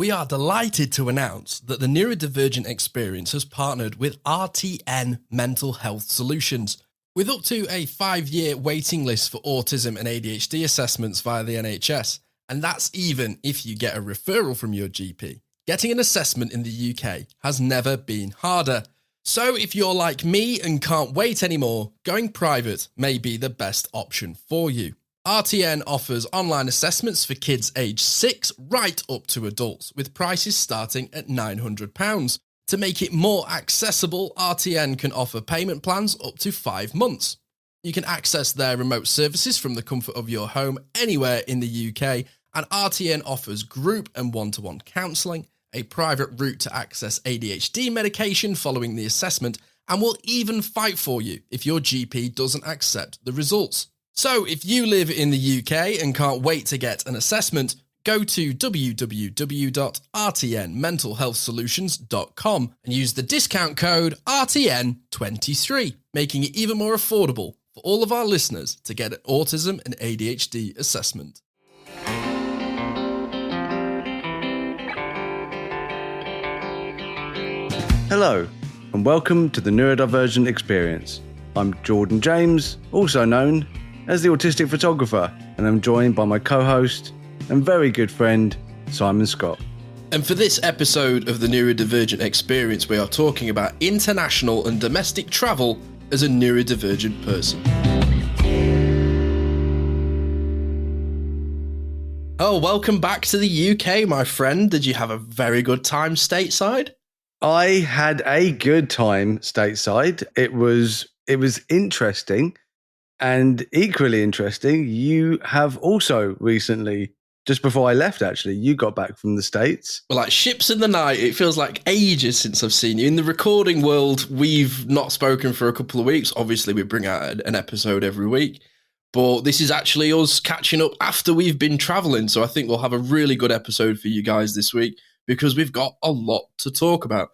We are delighted to announce that the Neurodivergent Experience has partnered with RTN Mental Health Solutions. With up to a 5-year waiting list for autism and ADHD assessments via the NHS, and that's even if you get a referral from your GP, getting an assessment in the UK has never been harder. So if you're like me and can't wait anymore, going private may be the best option for you. RTN offers online assessments for kids aged 6 right up to adults, with prices starting at £900. To make it more accessible, RTN can offer payment plans up to 5 months. You can access their remote services from the comfort of your home anywhere in the UK, and RTN offers group and one-to-one counselling, a private route to access ADHD medication following the assessment, and will even fight for you if your GP doesn't accept the results. So if you live in the UK and can't wait to get an assessment, go to www.rtnmentalhealthsolutions.com and use the discount code RTN23, making it even more affordable for all of our listeners to get an autism and ADHD assessment. Hello, and welcome to the Neurodivergent Experience. I'm Jordan James, also known as the Autistic Photographer, and I'm joined by my co-host and very good friend, Simon Scott. And for this episode of the Neurodivergent Experience, we are talking about international and domestic travel as a neurodivergent person. Oh, welcome back to the UK, my friend. Did you have a very good time stateside? I had a good time stateside. It was interesting, and equally interesting, you have also recently, just before I left actually, you got back from the States. Well, like ships in the night, it feels like ages since I've seen you. In the recording world, we've not spoken for a couple of weeks. Obviously, we bring out an episode every week, but this is actually us catching up after we've been traveling. So I think we'll have a really good episode for you guys this week, because we've got a lot to talk about.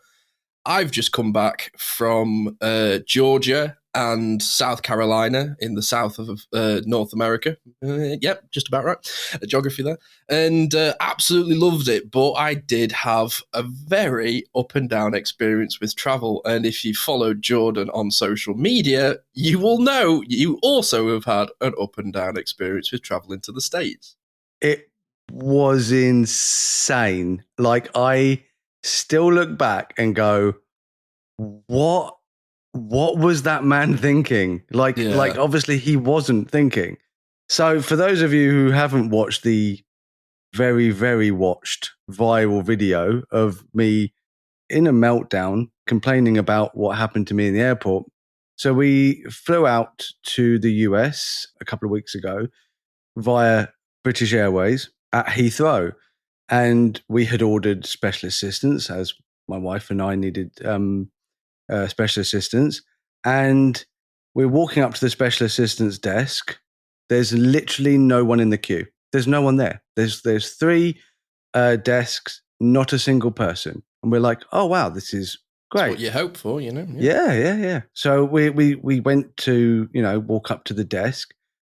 I've just come back from Georgia and South Carolina in the south of North America. Yep, just about right. Geography there. And absolutely loved it. But I did have a very up and down experience with travel. And if you followed Jordan on social media, you will know you also have had an up and down experience with traveling to the States. It was insane. Like, I still look back and go, what was that man thinking? Like obviously he wasn't thinking. So for those of you who haven't watched the very, very watched viral video of me in a meltdown complaining about what happened to me in the airport. So we flew out to the US a couple of weeks ago via British Airways at Heathrow. And we had ordered special assistance, as my wife and I needed special assistance. And we're walking up to the special assistance desk. There's literally no one in the queue. There's no one there. There's 3 desks, not a single person. And we're like, oh, wow, this is great. That's what you hope for, you know? Yeah. So we went to, walk up to the desk.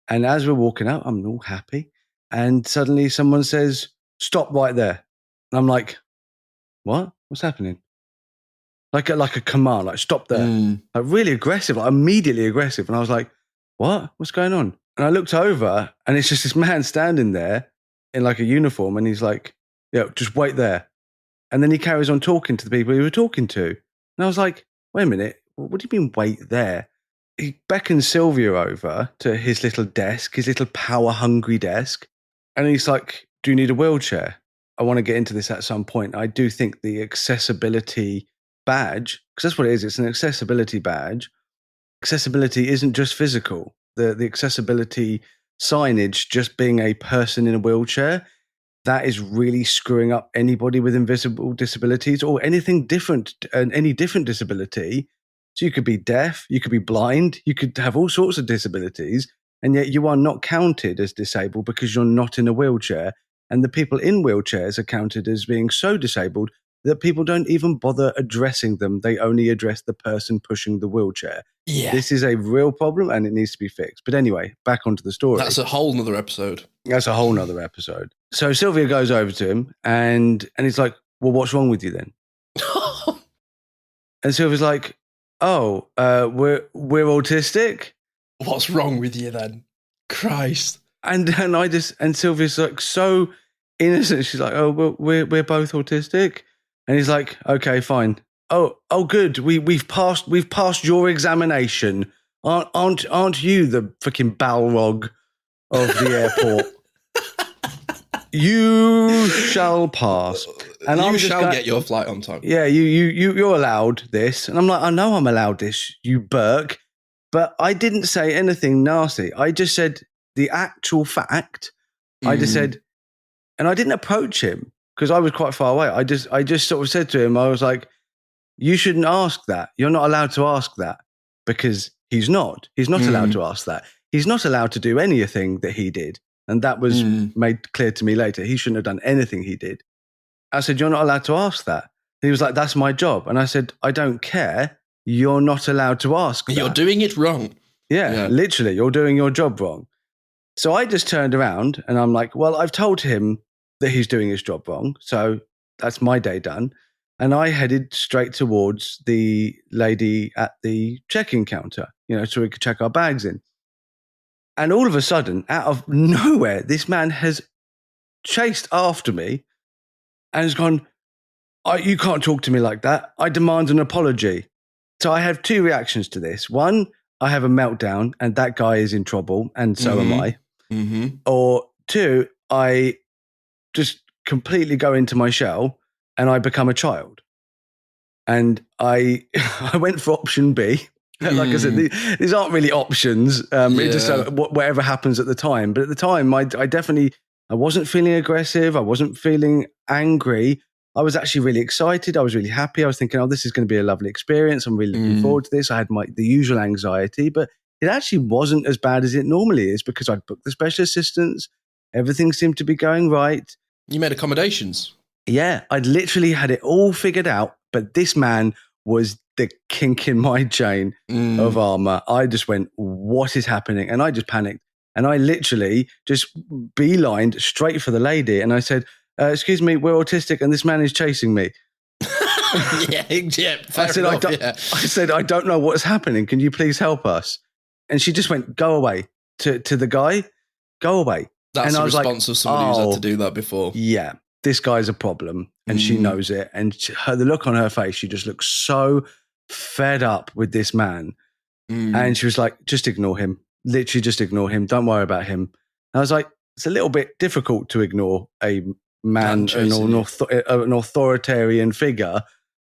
And as we're walking up, I'm all happy. And suddenly someone says, stop right there. And I'm like, what? What's happening? Like a command, like stop there. Like really aggressive, like immediately aggressive. And I was like, what? What's going on? And I looked over and it's just this man standing there in like a uniform. And he's like, yeah, just wait there. And then he carries on talking to the people he was talking to. And I was like, wait a minute, what do you mean wait there? He beckons Sylvia over to his little desk, his little power-hungry desk. And he's like, do you need a wheelchair? I want to get into this at some point. I do think the accessibility badge, because that's what it is, it's an accessibility badge. Accessibility isn't just physical. The accessibility signage, just being a person in a wheelchair, that is really screwing up anybody with invisible disabilities or anything different, any different disability. So you could be deaf, you could be blind, you could have all sorts of disabilities, and yet you are not counted as disabled because you're not in a wheelchair. And the people in wheelchairs are counted as being so disabled that people don't even bother addressing them. They only address the person pushing the wheelchair. Yeah. This is a real problem and it needs to be fixed. But anyway, back onto the story. That's a whole nother episode. That's a whole nother episode. So Sylvia goes over to him and he's like, well, what's wrong with you then? And Sylvia's like, oh, we're autistic. What's wrong with you then? Christ. And Sylvia's like so innocent. She's like, oh, well, we're both autistic. And he's like, okay, fine. Oh, good. We've passed your examination. Aren't you the freaking Balrog of the airport? You shall pass. And you shall get your flight on time. Yeah, you're allowed this. And I'm like, I know I'm allowed this, you Burke. But I didn't say anything nasty. I just said the actual fact. I just said, and I didn't approach him because I was quite far away. I just sort of said to him, I was like, you shouldn't ask that. You're not allowed to ask that because he's not. He's not allowed to ask that. He's not allowed to do anything that he did. And that was made clear to me later. He shouldn't have done anything he did. I said, you're not allowed to ask that. He was like, that's my job. And I said, I don't care. You're not allowed to ask that. You're doing it wrong. Yeah, literally, you're doing your job wrong. So I just turned around and I'm like, well, I've told him that he's doing his job wrong. So that's my day done. And I headed straight towards the lady at the check-in counter, so we could check our bags in. And all of a sudden, out of nowhere, this man has chased after me and has gone, you can't talk to me like that. I demand an apology. So I have two reactions to this. One, I have a meltdown and that guy is in trouble and so am I. Mm-hmm. Or two, I just completely go into my shell and I become a child. And I went for option B. Like I said, these aren't really options. It's just whatever happens at the time. But at the time, I wasn't feeling aggressive. I wasn't feeling angry. I was actually really excited. I was really happy. I was thinking, oh, this is going to be a lovely experience. I'm really looking forward to this. I had the usual anxiety, but it actually wasn't as bad as it normally is because I'd booked the special assistants. Everything seemed to be going right. You made accommodations. Yeah, I'd literally had it all figured out, but this man was the kink in my chain of armor. I just went, what is happening? And I just panicked. And I literally just beelined straight for the lady. And I said, excuse me, we're autistic and this man is chasing me. Yeah. I said, I don't know what's happening. Can you please help us? And she just went, go away. To the guy, go away. That's and the I was response of somebody who's had to do that before. Yeah, this guy's a problem. And she knows it. And the look on her face, she just looks so fed up with this man. And she was like, just ignore him. Literally just ignore him. Don't worry about him. And I was like, it's a little bit difficult to ignore a man, an authoritarian figure,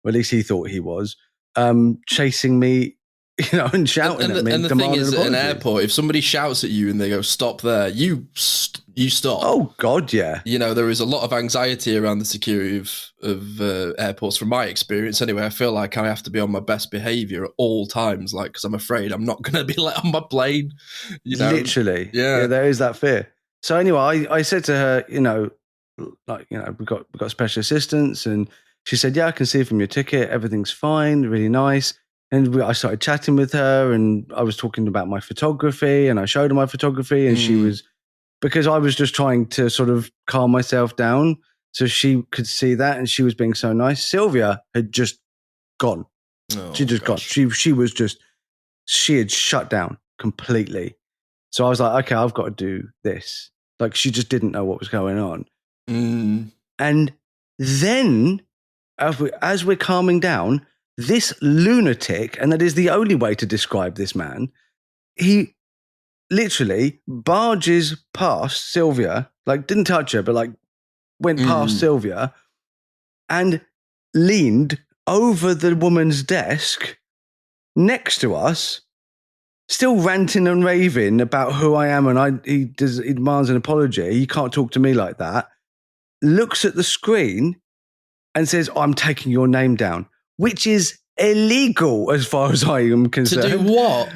or at least he thought he was, chasing me, and shouting at me. And the thing is, at an airport, if somebody shouts at you and they go, stop there, you stop. Oh, God, yeah. There is a lot of anxiety around the security of airports from my experience. Anyway, I feel like I have to be on my best behavior at all times, because I'm afraid I'm not going to be let on my plane. Literally. Yeah, there is that fear. So anyway, I said to her, we've got special assistants. And she said, yeah, I can see from your ticket, everything's fine, really nice. And I started chatting with her and I was talking about my photography and I showed her my photography and she was, because I was just trying to sort of calm myself down so she could see that and she was being so nice. Sylvia had just gone. Oh, she just gone. She had shut down completely. So I was like, okay, I've got to do this. Like she just didn't know what was going on. And then as we're calming down, this lunatic, and that is the only way to describe this man, he literally barges past Sylvia, didn't touch her, but went past Sylvia and leaned over the woman's desk next to us, still ranting and raving about who I am and he demands an apology. You can't talk to me like that. Looks at the screen and says, I'm taking your name down. Which is illegal as far as I am concerned. To do what?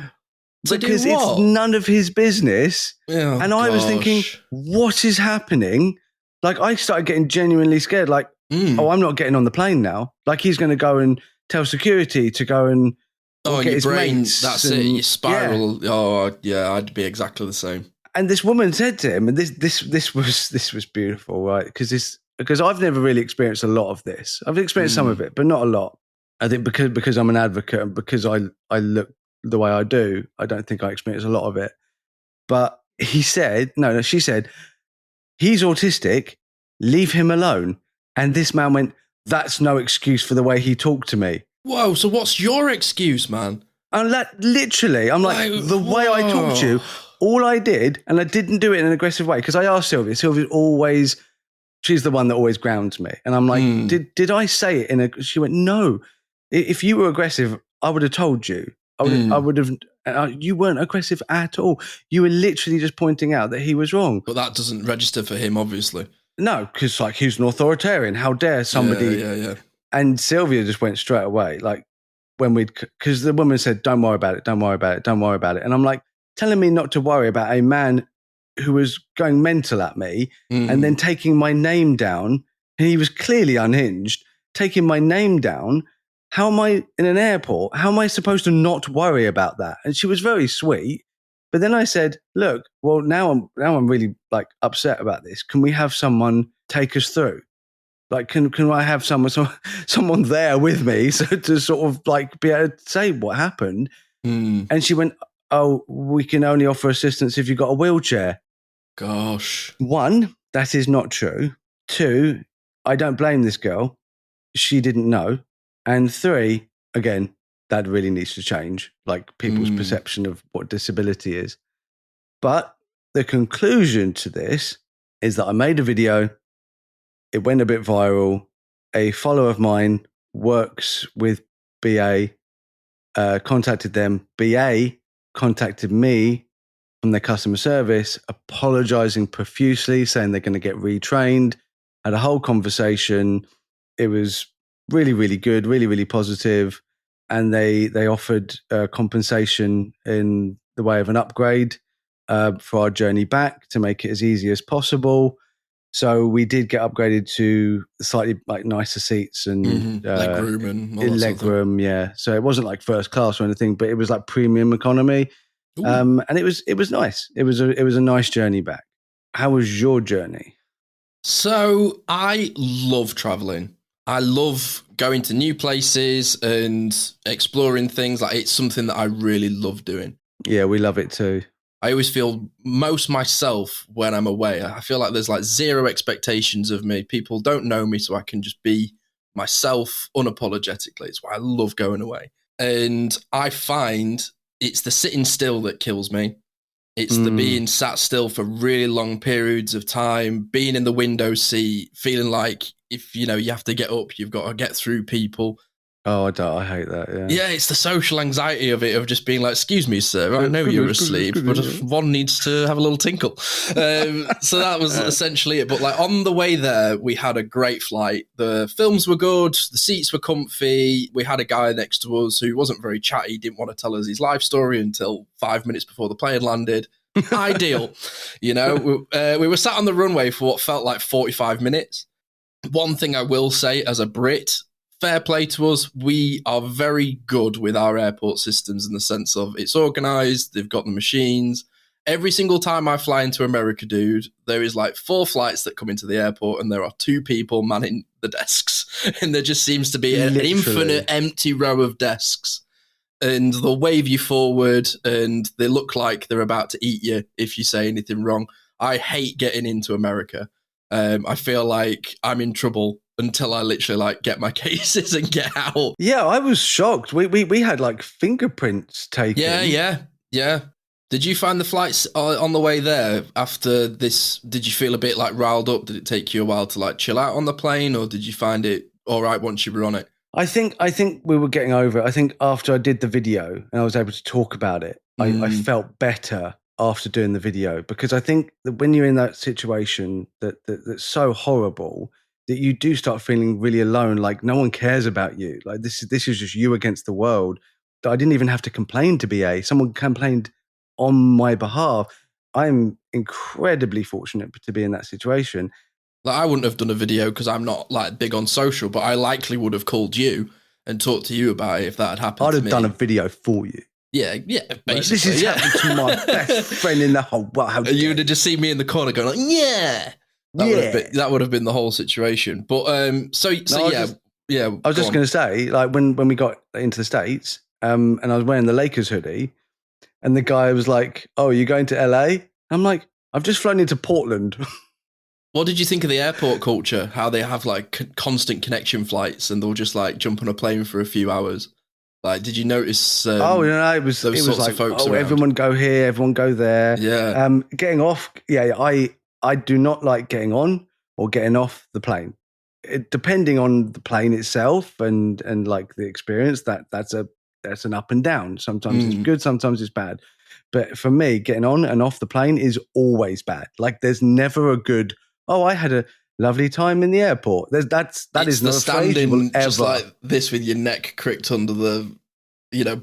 Because it's none of his business. Oh, and I was thinking, what is happening? I started getting genuinely scared. oh, I'm not getting on the plane now. Like he's going to go and tell security to go and and get your his brain, mates that's and, it, you spiral. Oh, yeah, I'd be exactly the same. And this woman said to him, and this was beautiful, right? Because I've never really experienced a lot of this. I've experienced some of it, but not a lot. I think because I'm an advocate and because I look the way I do, I don't think I experience a lot of it. But she said, he's autistic, leave him alone. And this man went, that's no excuse for the way he talked to me. Whoa, so what's your excuse, man? And literally, I'm like, the way I talk to you, all I did, and I didn't do it in an aggressive way, because I asked Sylvia. Sylvia always, she's the one that always grounds me. And I'm like, did I say it in a, she went, no. If you were aggressive, I would have told you. I would have, you weren't aggressive at all. You were literally just pointing out that he was wrong. But that doesn't register for him, obviously. No, because like he's an authoritarian. How dare somebody? Yeah. And Sylvia just went straight away. Like when because the woman said, don't worry about it, don't worry about it, don't worry about it. And I'm like, telling me not to worry about a man who was going mental at me and then taking my name down. And he was clearly unhinged, taking my name down. How am I in an airport? How am I supposed to not worry about that? And she was very sweet. But then I said, look, well, now I'm really like upset about this. Can we have someone take us through? Like, can I have someone there with me so to sort of like be able to say what happened? And she went, oh, we can only offer assistance if you've got a wheelchair. Gosh. 1, that is not true. 2, I don't blame this girl. She didn't know. And 3, again, that really needs to change, like people's perception of what disability is. But the conclusion to this is that I made a video. It went a bit viral. A follower of mine works with BA, contacted them. BA contacted me from their customer service, apologizing profusely, saying they're going to get retrained. Had a whole conversation. It was really, really good, really, really positive. And they offered compensation in the way of an upgrade for our journey back to make it as easy as possible. So we did get upgraded to slightly like nicer seats and leg room and all that leg room, yeah. So it wasn't like first class or anything, but it was like premium economy, and it was nice. It was a nice journey back. How was your journey? So I love traveling. I love going to new places and exploring things. Like it's something that I really love doing. Yeah, we love it too. I always feel most myself when I'm away. I feel like there's like zero expectations of me. People don't know me, so I can just be myself unapologetically. It's why I love going away. And I find it's the sitting still that kills me. It's the being sat still for really long periods of time, being in the window seat, feeling like if, you have to get up, you've got to get through people. Oh, I hate that, yeah. Yeah, it's the social anxiety of it, of just being like, excuse me, sir, I know you're asleep, but one needs to have a little tinkle. So that was essentially it. But like on the way there, we had a great flight. The films were good. The seats were comfy. We had a guy next to us who wasn't very chatty, didn't want to tell us his life story until 5 minutes before the plane landed. Ideal. We were sat on the runway for what felt like 45 minutes. One thing I will say as a Brit, fair play to us, we are very good with our airport systems in the sense of it's organised, they've got the machines. Every single time I fly into America, dude, there is like 4 flights that come into the airport and there are 2 people manning the desks. And there just seems to be an infinite empty row of desks. And they'll wave you forward and they look like they're about to eat you if you say anything wrong. I hate getting into America. I feel like I'm in trouble until I literally like get my cases and get out. Yeah, I was shocked. We had like fingerprints taken. Yeah. Did you find the flights on the way there after this? Did you feel a bit like riled up? Did it take you a while to like chill out on the plane, or did you find it all right once you were on it? I think we were getting over it. I think after I did the video and I was able to talk about it, I felt better after doing the video, because I think that when you're in that situation that's so horrible, that you do start feeling really alone, like no one cares about you. Like this is just you against the world. I didn't even have to complain to BA. Someone complained on my behalf. I'm incredibly fortunate to be in that situation. Like, I wouldn't have done a video because I'm not like big on social, but I likely would have called you and talked to you about it if that had happened I'd to have me. done a video for you. Yeah, basically. Like, this is happened to my best friend in the whole world. And you would have just seen me in the corner going like, yeah. That would have been the whole situation. But I was just going to say, like when we got into the States, and I was wearing the Lakers hoodie, and the guy was like, "Oh, you're going to LA?" I'm like, "I've just flown into Portland." What did you think of the airport culture? How they have like constant connection flights, and they'll just like jump on a plane for a few hours. Like, did you notice? It was like, folks around? Everyone go here, everyone go there. Yeah. Getting off. Yeah, I do not like getting on or getting off the plane. Depending on the plane itself and like the experience, that's an up and down. Sometimes it's good, sometimes it's bad. But for me, getting on and off the plane is always bad. Like, there's never a good, "Oh, I had a lovely time in the airport." That is not standing just like this with your neck cricked under the,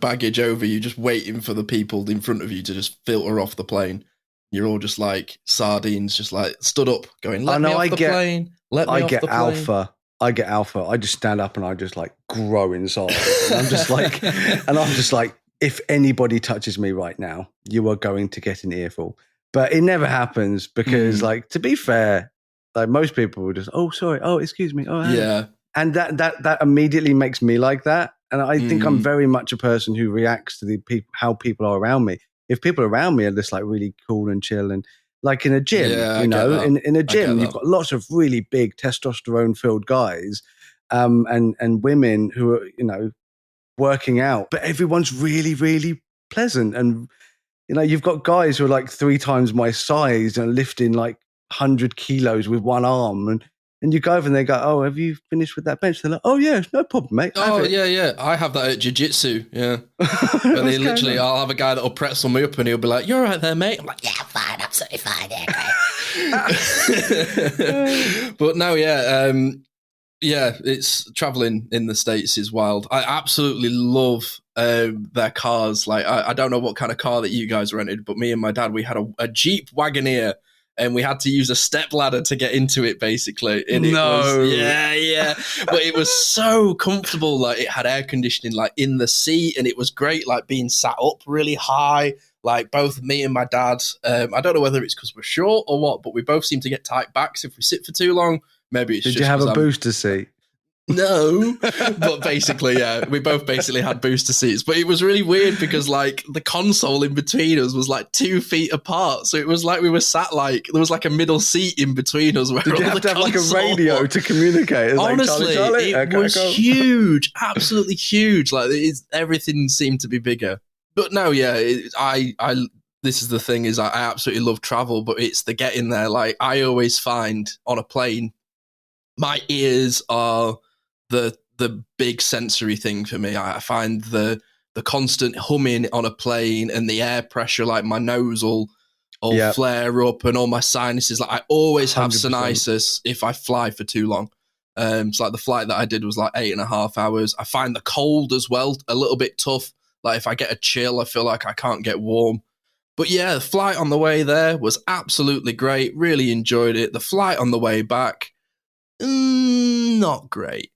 baggage over you, just waiting for the people in front of you to just filter off the plane. You're all just like sardines, just like stood up, going, "Let me off the plane. Let me off the plane." I get alpha. I just stand up and I just like grow inside. And I'm just like, if anybody touches me right now, you are going to get an earful. But it never happens because, like, to be fair, like most people will just, "Oh, sorry. Oh, excuse me. Oh, yeah." And that immediately makes me like that. And I think I'm very much a person who reacts to how people are around me. If people around me are just like really cool and chill, and like in a gym, in a gym, you've got lots of really big testosterone-filled guys, and women who are, working out, but everyone's really, really pleasant. And, you've got guys who are like 3 times my size and lifting like 100 kilos with one arm. And you go over and they go, "Oh, have you finished with that bench?" They're like, "Oh, yeah, no problem, mate." Oh, yeah. I have that at jiu-jitsu, yeah. Where they literally, I'll have a guy that'll pretzel me up and he'll be like, "You're right there, mate." I'm like, "Yeah, I'm fine, absolutely fine, yeah, great." But no, it's traveling in the States is wild. I absolutely love their cars. Like, I don't know what kind of car that you guys rented, but me and my dad, we had a Jeep Wagoneer, and we had to use a step ladder to get into it, basically. And it was, yeah. But it was so comfortable. Like, it had air conditioning, like, in the seat, and it was great, like, being sat up really high. Like, both me and my dad, I don't know whether it's because we're short or what, but we both seem to get tight backs if we sit for too long. Maybe it's Did you have a booster seat? No, but basically, yeah, we both basically had booster seats. But it was really weird because, like, the console in between us was like 2 feet apart, so it was like we were sat like there was like a middle seat in between us. Where Did you have to have like a radio to communicate? Honestly, it was huge, absolutely huge. Like, everything seemed to be bigger. But no, yeah, this is the thing, is I absolutely love travel, but it's the getting there. Like, I always find on a plane, my ears are the big sensory thing for me. I find the constant humming on a plane and the air pressure, like my nose will flare up and all my sinuses. Like, I always have 100%. sinuses if I fly for too long. So like the flight that I did was like 8.5 hours. I find the cold as well a little bit tough. Like, if I get a chill, I feel like I can't get warm. But yeah, the flight on the way there was absolutely great. Really enjoyed it. The flight on the way back, not great.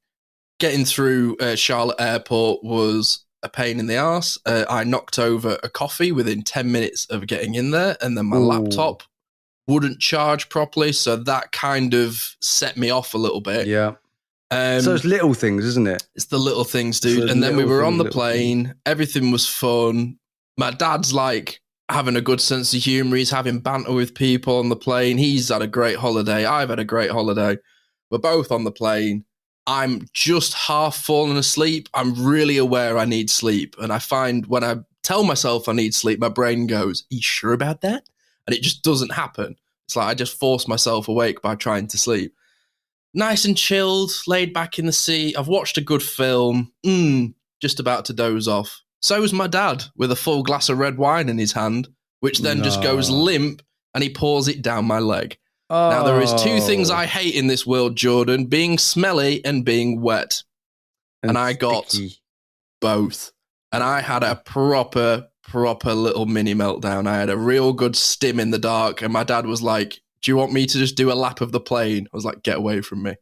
Getting through Charlotte Airport was a pain in the arse. I knocked over a coffee within 10 minutes of getting in there, and then my laptop wouldn't charge properly, so that kind of set me off a little bit. Yeah. So it's little things, isn't it? It's the little things, dude. And then we were on the plane. Everything was fun. My dad's like having a good sense of humor. He's having banter with people on the plane. He's had a great holiday. I've had a great holiday. We're both on the plane. I'm just half falling asleep. I'm really aware I need sleep. And I find when I tell myself I need sleep, my brain goes, "Are you sure about that?" And it just doesn't happen. It's like I just force myself awake by trying to sleep. Nice and chilled, laid back in the seat. I've watched a good film. Just about to doze off. So is my dad, with a full glass of red wine in his hand, which then just goes limp, and he pours it down my leg. Now, there is 2 things I hate in this world, Jordan: being smelly and being wet. And I got both. And I had a proper little mini meltdown. I had a real good stim in the dark, and my dad was like, do you want me to just do a lap of the plane? I was like, get away from me.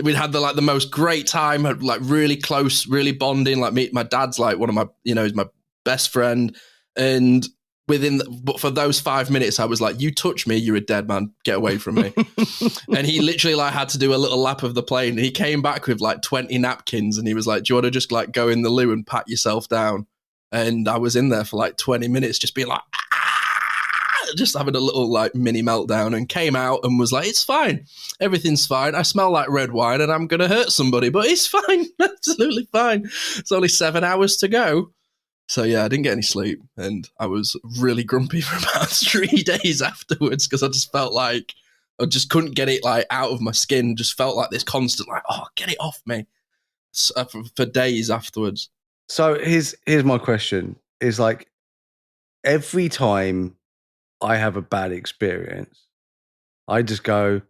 We'd had the most great time, had like really close, really bonding. Like my dad's like one of my, he's my best friend. And but for those 5 minutes, I was like, you touch me, you're a dead man. Get away from me. And he literally like had to do a little lap of the plane. And he came back with like 20 napkins and he was like, do you want to just like go in the loo and pat yourself down? And I was in there for like 20 minutes, just being like, just having a little like mini meltdown, and came out and was like, it's fine. Everything's fine. I smell like red wine and I'm going to hurt somebody, but it's fine. Absolutely fine. It's only 7 hours to go. So yeah, I didn't get any sleep and I was really grumpy for about 3 days afterwards because I just felt like I just couldn't get it like out of my skin. Just felt like this constant like, oh, get it off me for days afterwards. So here's my question is like, every time I have a bad experience, I just go,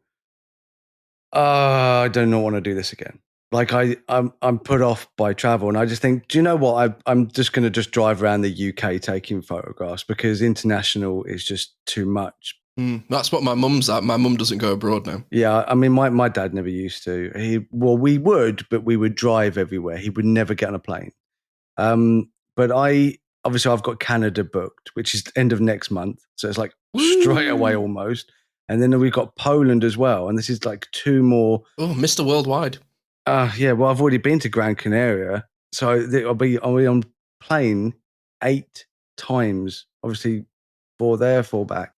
I do not want to do this again. Like I'm put off by travel, and I just think, do you know what? I'm just going to just drive around the UK taking photographs because international is just too much. That's what my mum's at. My mum doesn't go abroad now. Yeah, I mean, my dad never used to. We would, but we would drive everywhere. He would never get on a plane. But I've got Canada booked, which is end of next month. So it's like straight away almost. And then we've got Poland as well. And this is like 2 more. Oh, Mr. Worldwide. Yeah, well, I've already been to Gran Canaria. So I'll be on plane 8 times, obviously 4 there, 4 back.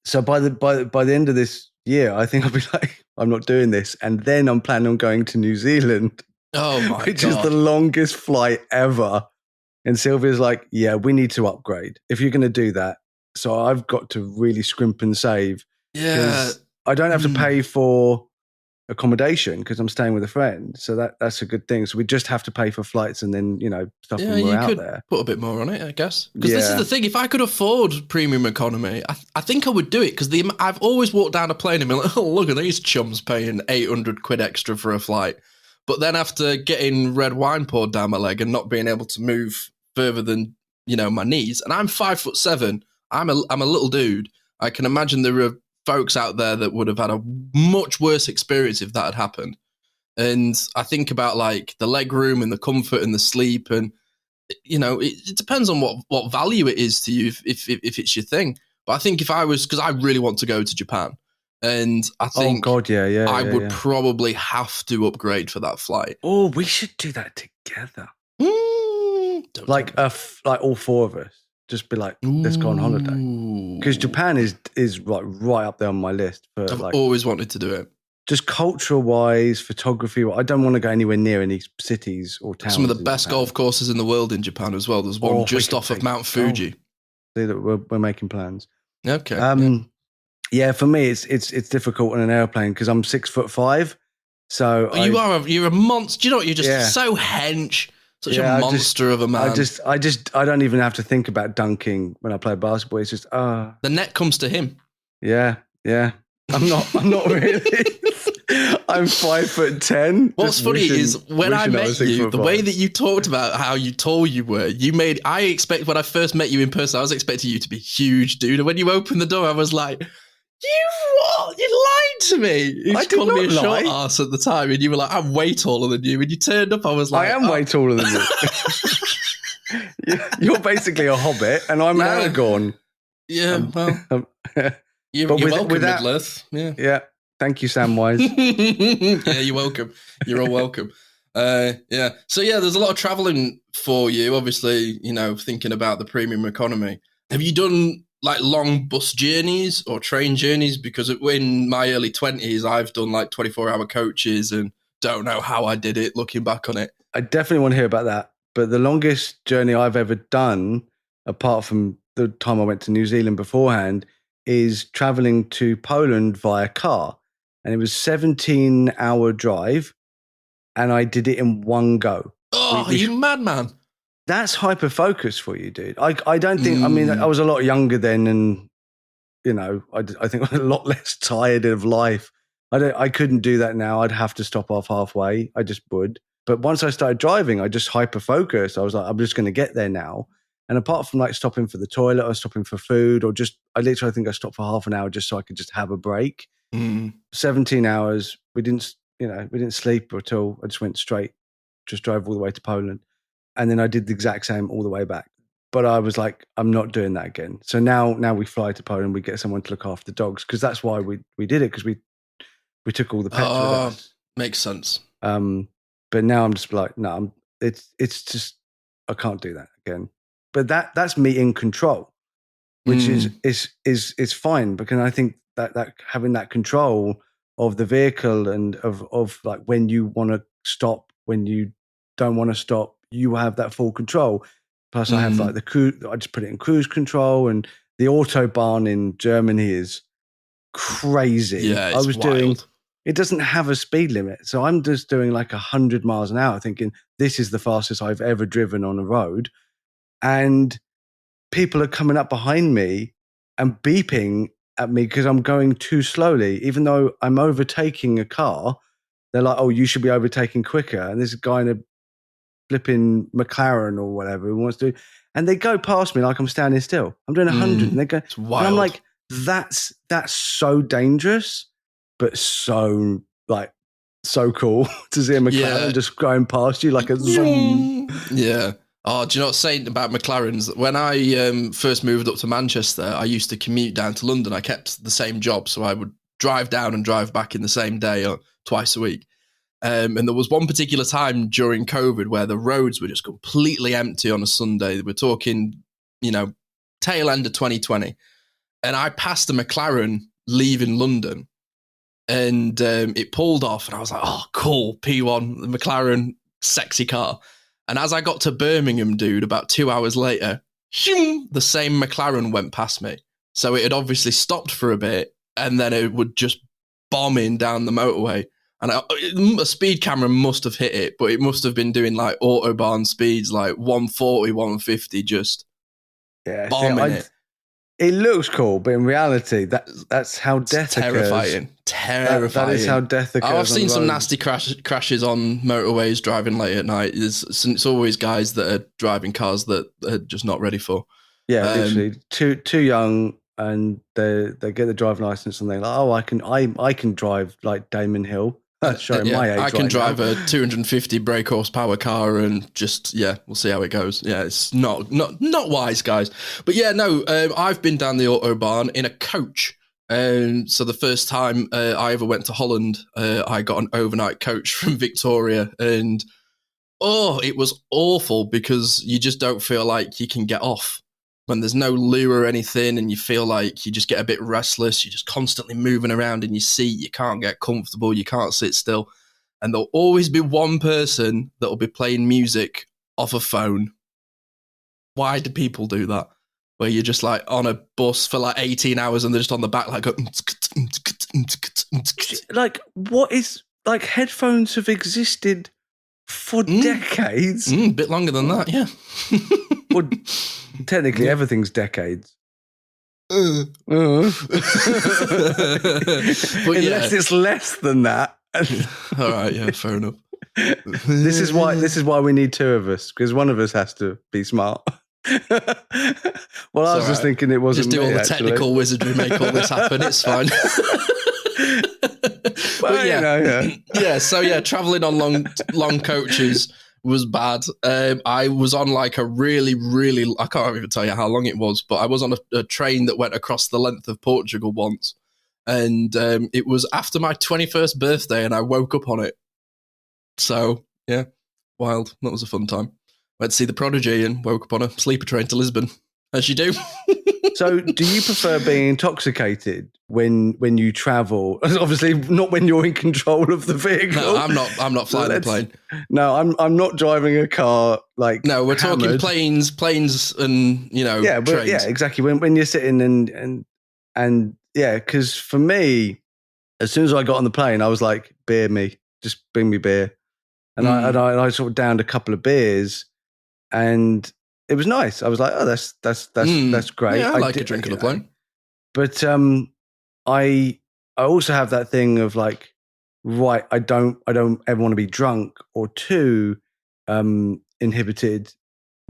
So by the end of this year, I think I'll be like, I'm not doing this. And then I'm planning on going to New Zealand. Oh my which God. is the longest flight ever. And Sylvia's like, yeah, we need to upgrade if you're going to do that. So I've got to really scrimp and save. Yeah. I don't have to pay for accommodation because I'm staying with a friend. So that's a good thing. So we just have to pay for flights and then, stuff when we're out there. Put a bit more on it, I guess. Because this is the thing. If I could afford premium economy, I think I would do it because I've always walked down a plane and been like, oh, look at these chums paying 800 quid extra for a flight. But then after getting red wine poured down my leg and not being able to move further than, my knees, and I'm 5'7", I'm a little dude. I can imagine there are folks out there that would have had a much worse experience if that had happened. And I think about like the leg room and the comfort and the sleep, and it depends on what value it is to you if it's your thing. But I think if I was, because I really want to go to Japan. And I think I would probably have to upgrade for that flight. Oh, we should do that together. Like all 4 of us. Just be like, let's go on holiday. Because Japan is like right up there on my list. I've always wanted to do it. Just cultural wise, photography. I don't want to go anywhere near any cities or towns. Some of the best golf courses in the world in Japan as well. There's one just off of Mount Fuji. We're making plans. Okay. Yeah, for me, it's difficult on an airplane because I'm 6'5". So you're a monster. Do you know what? You're just so hench, such a monster of a man. I don't even have to think about dunking when I play basketball. It's just the net comes to him. Yeah. I'm not really. I'm 5'10". What's funny is when I met you, the way that you talked about how tall you were, when I first met you in person, I was expecting you to be huge, dude. And when you opened the door, I was like, you lied to me. You called me a short ass at the time, and you were like, I'm way taller than you. When you turned up, I was like, I am way taller than you. You're basically a hobbit, and I'm Aragorn. Yeah, well, you're welcome, Middle-earth. Yeah. Thank you, Samwise. Yeah, you're welcome. You're all welcome. Yeah. So yeah, there's a lot of traveling for you. Obviously, thinking about the premium economy. Have you done like long bus journeys or train journeys? Because in my early 20s, I've done like 24-hour coaches and don't know how I did it looking back on it. I definitely want to hear about that. But the longest journey I've ever done, apart from the time I went to New Zealand beforehand, is traveling to Poland via car. And it was 17-hour drive. And I did it in one go. Oh, you madman. That's hyper-focus for you, dude. I don't think, I mean, I was a lot younger then and, I think I'm a lot less tired of life. I couldn't do that now. I'd have to stop off halfway. I just would. But once I started driving, I just hyper-focused. I was like, I'm just going to get there now. And apart from like stopping for the toilet or stopping for food or I think I stopped for half an hour just so I could just have a break. 17 hours. We didn't sleep at all. I just went straight, just drove all the way to Poland. And then I did the exact same all the way back. But I was like, I'm not doing that again. So now we fly to Poland, we get someone to look after the dogs, because that's why we did it, because we took all the pets with us. Makes sense. But now I'm just like, no, it's just, I can't do that again. But that's me in control, which is fine, because I think that having that control of the vehicle and of like when you want to stop, when you don't want to stop, you have that full control. Plus I have like the cruise, I just put it in cruise control, and the Autobahn in Germany is crazy. Yeah, it's wild. It doesn't have a speed limit. So I'm just doing like 100 miles an hour thinking this is the fastest I've ever driven on a road. And people are coming up behind me and beeping at me because I'm going too slowly, even though I'm overtaking a car. They're like, oh, you should be overtaking quicker. And this guy in a flipping McLaren or whatever who wants to, and they go past me like I'm standing still. I'm doing 100 and they go, it's wild. And I'm like, that's so dangerous, but so cool to see a McLaren just going past you like a zoom. Yeah. Oh, do you know what's saying about McLarens? When I first moved up to Manchester, I used to commute down to London. I kept the same job, so I would drive down and drive back in the same day or twice a week. And there was one particular time during COVID where the roads were just completely empty on a Sunday. We're talking, tail end of 2020. And I passed a McLaren leaving London, and it pulled off, and I was like, oh, cool, P1, the McLaren, sexy car. And as I got to Birmingham, dude, about 2 hours later, the same McLaren went past me. So it had obviously stopped for a bit, and then it would just bomb in down the motorway. And a speed camera must have hit it, but it must have been doing like Autobahn speeds, like 140, 150, just bombing it. It looks cool, but in reality, that's how death terrifying. occurs. Terrifying. That is how death occurs. I've seen some nasty crashes on motorways driving late at night. It's always guys that are driving cars that are just not ready for. Yeah, literally too young, and they get the driving license and they're like, oh, I can drive like Damon Hill. That's showing my age. I can drive a 250 brake horsepower car and just, we'll see how it goes. Yeah, it's not wise, guys. But I've been down the Autobahn in a coach. So the first time I ever went to Holland, I got an overnight coach from Victoria, and it was awful because you just don't feel like you can get off. When there's no loo or anything, and you feel like you just get a bit restless, you're just constantly moving around in your seat, you can't get comfortable, you can't sit still. And there'll always be one person that'll be playing music off a phone. Why do people do that? Where you're just like on a bus for like 18 hours and they're just on the back like like, what is, like, headphones have existed for decades. A bit longer than that, yeah. Well, technically, everything's decades. But unless it's less than that. All right, yeah, fair enough. This is why we need two of us, because one of us has to be smart. Well, I was just thinking it wasn't just do me, all the actually. Technical wizardry, make all this happen. It's fine. Well, So traveling on long coaches was bad. I was on like a really, really, I can't even tell you how long it was, but I was on a train that went across the length of Portugal once. And it was after my 21st birthday and I woke up on it. So, yeah, wild. That was a fun time. Went to see The Prodigy and woke up on a sleeper train to Lisbon, as you do. So do you prefer being intoxicated when you travel? Obviously not when you're in control of the vehicle. No, I'm not flying the plane. No, I'm not driving a car like no, we're hammered. talking planes and, trains. Yeah, exactly. When you're sitting and because for me, as soon as I got on the plane, I was like, beer me, just bring me beer. And I sort of downed a couple of beers and it was nice. I was like, oh, that's great. Yeah, I like a drink on the plane. But I also have that thing of like, right, I don't ever want to be drunk or too inhibited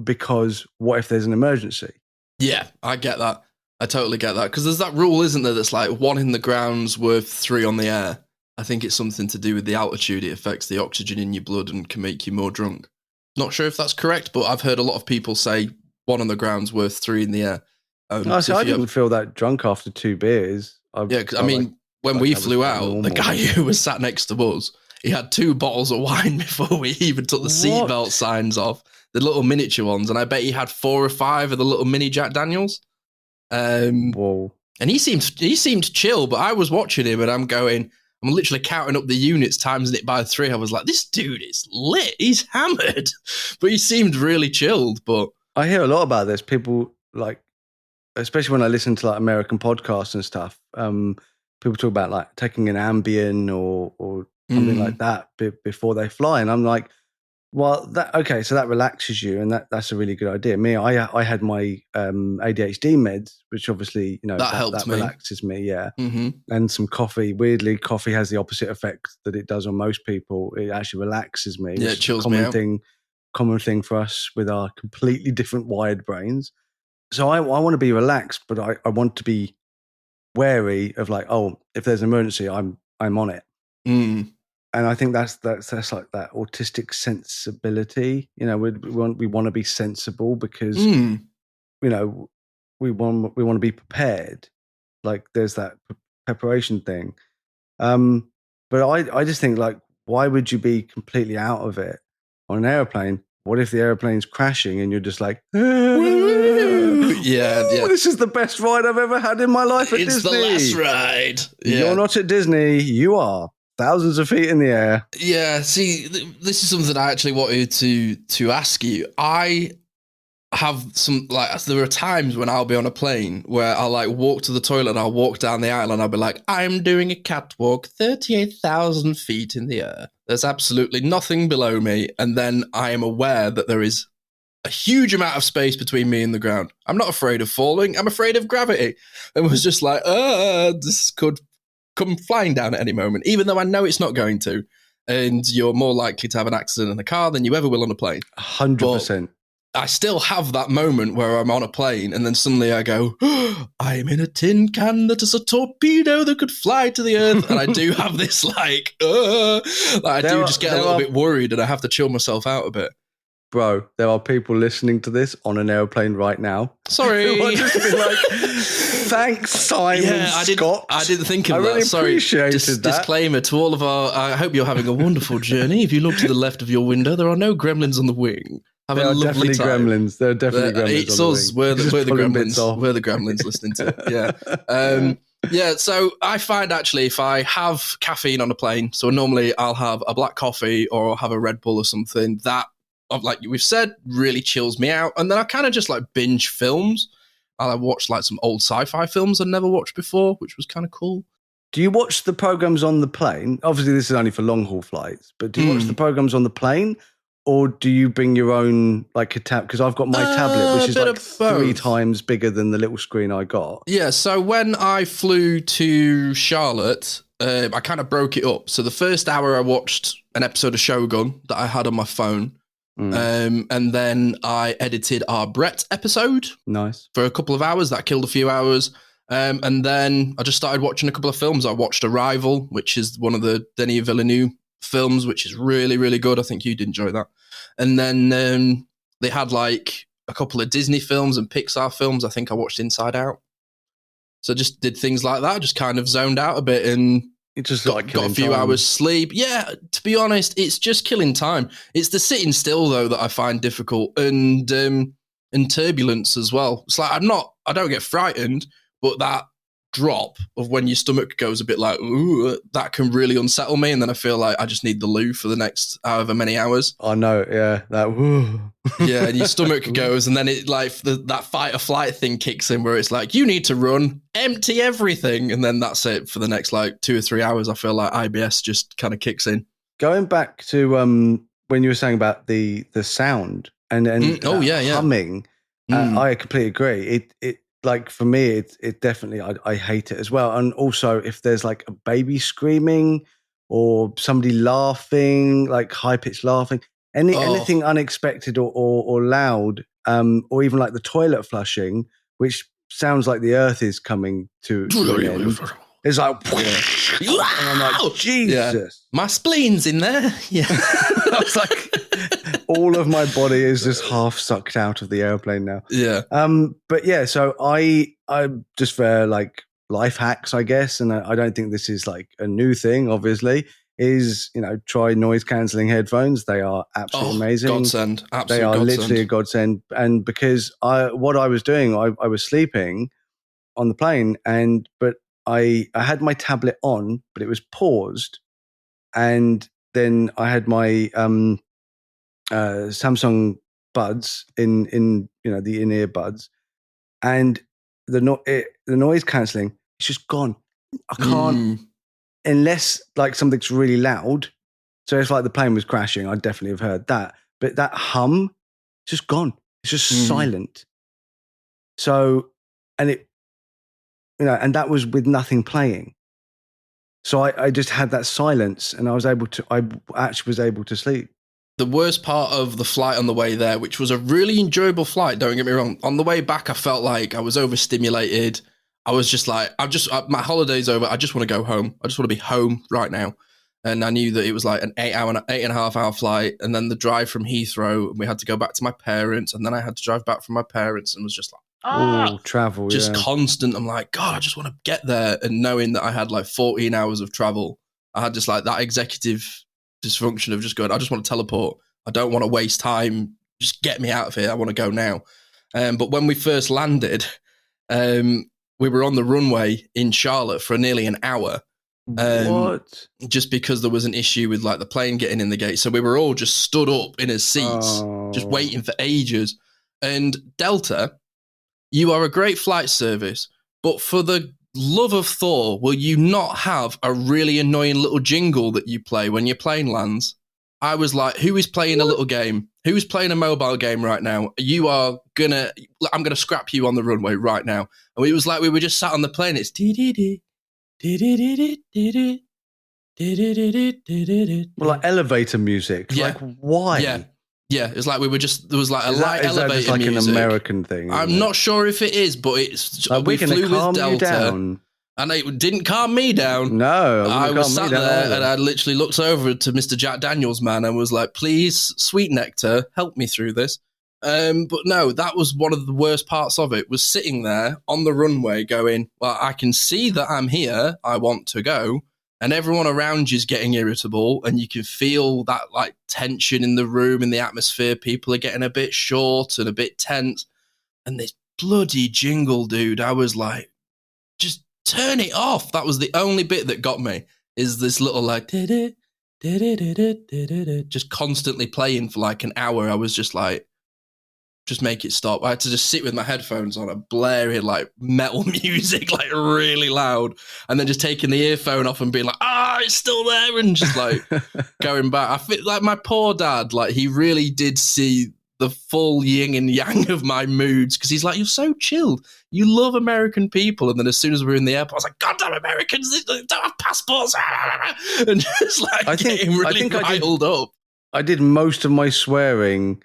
because what if there's an emergency? Yeah, I get that. I totally get that. Because there's that rule, isn't there, that's like 1 in the ground's worth 3 on the air. I think it's something to do with the altitude. It affects the oxygen in your blood and can make you more drunk. Not sure if that's correct, but I've heard a lot of people say 1 on the ground's worth 3 in the air. So I didn't feel that drunk after 2 beers. Because when we flew out, the guy who was sat next to us, he had 2 bottles of wine before we even took the seatbelt signs off, the little miniature ones, and I bet he had 4 or 5 of the little mini Jack Daniels. Whoa! And he seemed chill, but I was watching him, and I'm literally counting up the units, timesing it by 3. I was like, this dude is lit. He's hammered, but he seemed really chilled. But I hear a lot about this. People like, especially when I listen to like American podcasts and stuff. People talk about like taking an Ambien or something like that before they fly, and I'm like, well, so that relaxes you, and that's a really good idea. Me, I had my ADHD meds, which obviously that helps me. Relaxes me, yeah. Mm-hmm. And some coffee. Weirdly, coffee has the opposite effect that it does on most people. It actually relaxes me. Yeah, it chills me out. Common thing for us with our completely different wired brains. So I want to be relaxed, but I want to be wary of like, oh, if there's an emergency, I'm on it. Mm. And I think that's like that autistic sensibility. We want to be sensible because we want to be prepared. Like there's that preparation thing. But I just think like, why would you be completely out of it on an airplane? What if the airplane's crashing and you're just like, yeah, this is the best ride I've ever had in my life at Disney. It's the last ride. Yeah. You're not at Disney. You are thousands of feet in the air. Yeah, see, this is something I actually wanted to ask you. I have some, like, there are times when I'll be on a plane where I'll like walk to the toilet and I'll walk down the aisle and I'll be like, I'm doing a catwalk 38,000 feet in the air. There's absolutely nothing below me. And then I am aware that there is a huge amount of space between me and the ground. I'm not afraid of falling. I'm afraid of gravity. And was just like, this could come flying down at any moment, even though I know it's not going to. And you're more likely to have an accident in a car than you ever will on a plane. 100%. I still have that moment where I'm on a plane and then suddenly I go, I'm in a tin can that is a torpedo that could fly to the earth. And I do have this I do just get a little bit worried and I have to chill myself out a bit. Bro, there are people listening to this on an airplane right now. Sorry. I'll just be like, thanks, Simon Scott. I didn't think of that. Really Sorry. Appreciated that. Disclaimer to all of I hope you're having a wonderful journey. If you look to the left of your window, there are no gremlins on the wing. There are definitely gremlins. There are definitely gremlins. It's us. We're the gremlins. We're the gremlins listening to it. Yeah. Yeah, so I find actually if I have caffeine on a plane, so normally I'll have a black coffee or I'll have a Red Bull or something, that, like we've said, really chills me out. And then I kind of just like binge films. I watched like some old sci-fi films I'd never watched before, which was kind of cool. Do you watch the programs on the plane? Obviously, this is only for long-haul flights, but do you watch the programs on the plane? Or do you bring your own, like a tab? Because I've got my tablet, which is like 3 times bigger than the little screen I got. Yeah, so when I flew to Charlotte, I kind of broke it up. So the first hour I watched an episode of Shogun that I had on my phone. And then I edited our Brett episode. Nice. For a couple of hours. That killed a few hours. And then I just started watching a couple of films. I watched Arrival, which is one of the Denis Villeneuve films, which is really, really good. I think you'd enjoy that. And then they had like a couple of Disney films and Pixar films. I think I watched Inside Out. So I just did things like that. Just kind of zoned out a bit and it just got a few hours sleep. Yeah, to be honest, it's just killing time. It's the sitting still though that I find difficult, and turbulence as well. It's like I don't get frightened, but that drop of when your stomach goes a bit like, ooh, that can really unsettle me, and then I feel like I just need the loo for the next however many hours. I know, yeah, that woo. Yeah, and your stomach goes, and then it like that fight or flight thing kicks in where it's like, you need to run, empty everything, and then that's it for the next like 2 or 3 hours. I feel like IBS just kind of kicks in. Going back to when you were saying about the sound and humming, I completely agree. It like for me, it definitely, I hate it as well. And also if there's like a baby screaming or somebody laughing, like high pitched laughing, Anything unexpected or loud, or even like the toilet flushing, which sounds like the earth is coming to an end. It's like, and I'm like, Jesus. Yeah. My spleen's in there. Yeah. I was like, all of my body is just half sucked out of the airplane now. Yeah. But yeah, so I just for like life hacks, I guess, and I don't think this is like a new thing, obviously, is, try noise cancelling headphones. They are absolutely amazing. Godsend. Absolute they are godsend. literally a godsend. And because what I was doing, I was sleeping on the plane, but I had my tablet on, but it was paused. And then I had my Samsung buds in the in-ear buds, and the noise cancelling, it's just gone. I can't unless like something's really loud. So if like the plane was crashing, I'd definitely have heard that. But that hum, it's just gone. It's just silent. So, and it, and that was with nothing playing. So I just had that silence, and I actually was able to sleep. The worst part of the flight on the way there, which was a really enjoyable flight, don't get me wrong. On the way back, I felt like I was overstimulated. I was just like, my holiday's over. I just want to go home. I just want to be home right now. And I knew that it was like an 8.5 hour flight. And then the drive from Heathrow, and we had to go back to my parents. And then I had to drive back from my parents, and was just like, travel, just constant. I'm like, God, I just want to get there. And knowing that I had like 14 hours of travel, I had just like that executive dysfunction of just going, I just want to teleport. I don't want to waste time. Just get me out of here. I want to go now. But when we first landed, we were on the runway in Charlotte for nearly an hour. What? Just because there was an issue with like the plane getting in the gate. So we were all just stood up in our seats, just waiting for ages. And Delta, you are a great flight service, but for the love of Thor, will you not have a really annoying little jingle that you play when your plane lands? I was like, who is playing a little game? Who's playing a mobile game right now? I'm gonna scrap you on the runway right now. And it was like we were just sat on the plane. It's like elevator music. Yeah. Like, why? Yeah. It's like there was like a light elevator that just like music. An American thing? I'm not sure if it is, but it's like, we flew with Delta. Down. And it didn't calm me down. No, I was sat there and I literally looked over to Mr. Jack Daniels, man, and was like, please, sweet nectar, help me through this. But no, that was one of the worst parts of it, was sitting there on the runway going, well, I can see that I'm here. I want to go. And everyone around you is getting irritable, and you can feel that like tension in the room, in the atmosphere. People are getting a bit short and a bit tense. And this bloody jingle, dude, I was like, just turn it off. That was the only bit that got me, is this little like just constantly playing for like an hour. I was just like, just make it stop. I had to just sit with my headphones on and blaring like metal music, like really loud, and then just taking the earphone off and being like, it's still there, and just like going back. I feel like my poor dad, like he really did see the full yin and yang of my moods, because he's like, you're so chilled. You love American people. And then as soon as we were in the airport, I was like, goddamn Americans, they don't have passports. And just like getting really riled up. I did most of my swearing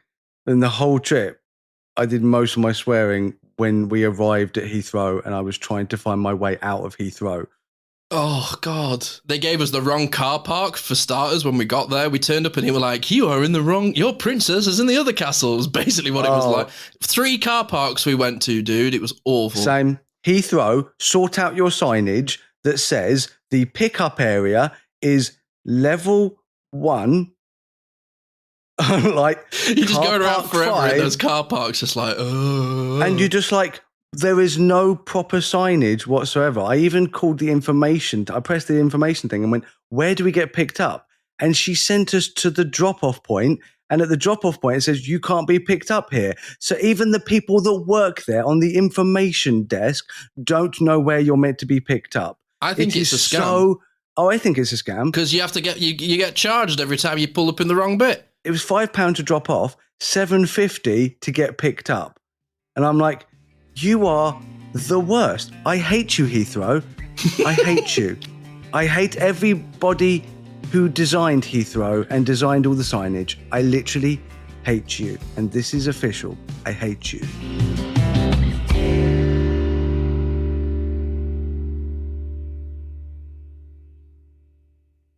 in the whole trip. I did most of my swearing when we arrived at Heathrow and I was trying to find my way out of Heathrow. Oh, God. They gave us the wrong car park, for starters, when we got there. We turned up and they were like, you are in the wrong... Your princess is in the other castle, was basically what it was like. 3 car parks we went to, dude. It was awful. Same. Heathrow, sort out your signage that says the pickup area is level 1. Like, you're just going around forever in those car parks, just like, and you're just like, there is no proper signage whatsoever. I even called the information. I pressed the information thing and went, where do we get picked up? And she sent us to the drop-off point. And at the drop-off point, it says, you can't be picked up here. So even the people that work there on the information desk don't know where you're meant to be picked up. I think it's a scam. I think it's a scam. Because you have to you get charged every time you pull up in the wrong bit. It was £5 to drop off, $7.50 to get picked up. And I'm like, you are the worst. I hate you, Heathrow. I hate you. I hate everybody who designed Heathrow and designed all the signage, I literally hate you. And this is official. I hate you.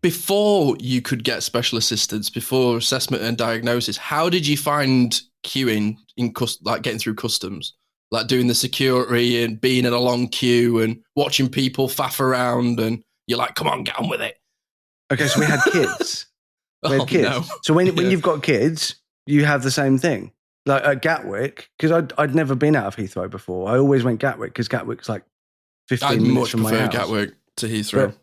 Before you could get special assistance, before assessment and diagnosis, how did you find queuing in like getting through customs, like doing the security and being in a long queue and watching people faff around, and you're like, come on, get on with it. Okay, so we had kids. We had kids. No. So when you've got kids, you have the same thing. Like at Gatwick, because I'd never been out of Heathrow before. I always went Gatwick because Gatwick's like 15 minutes from my house. I'd much prefer Gatwick to Heathrow.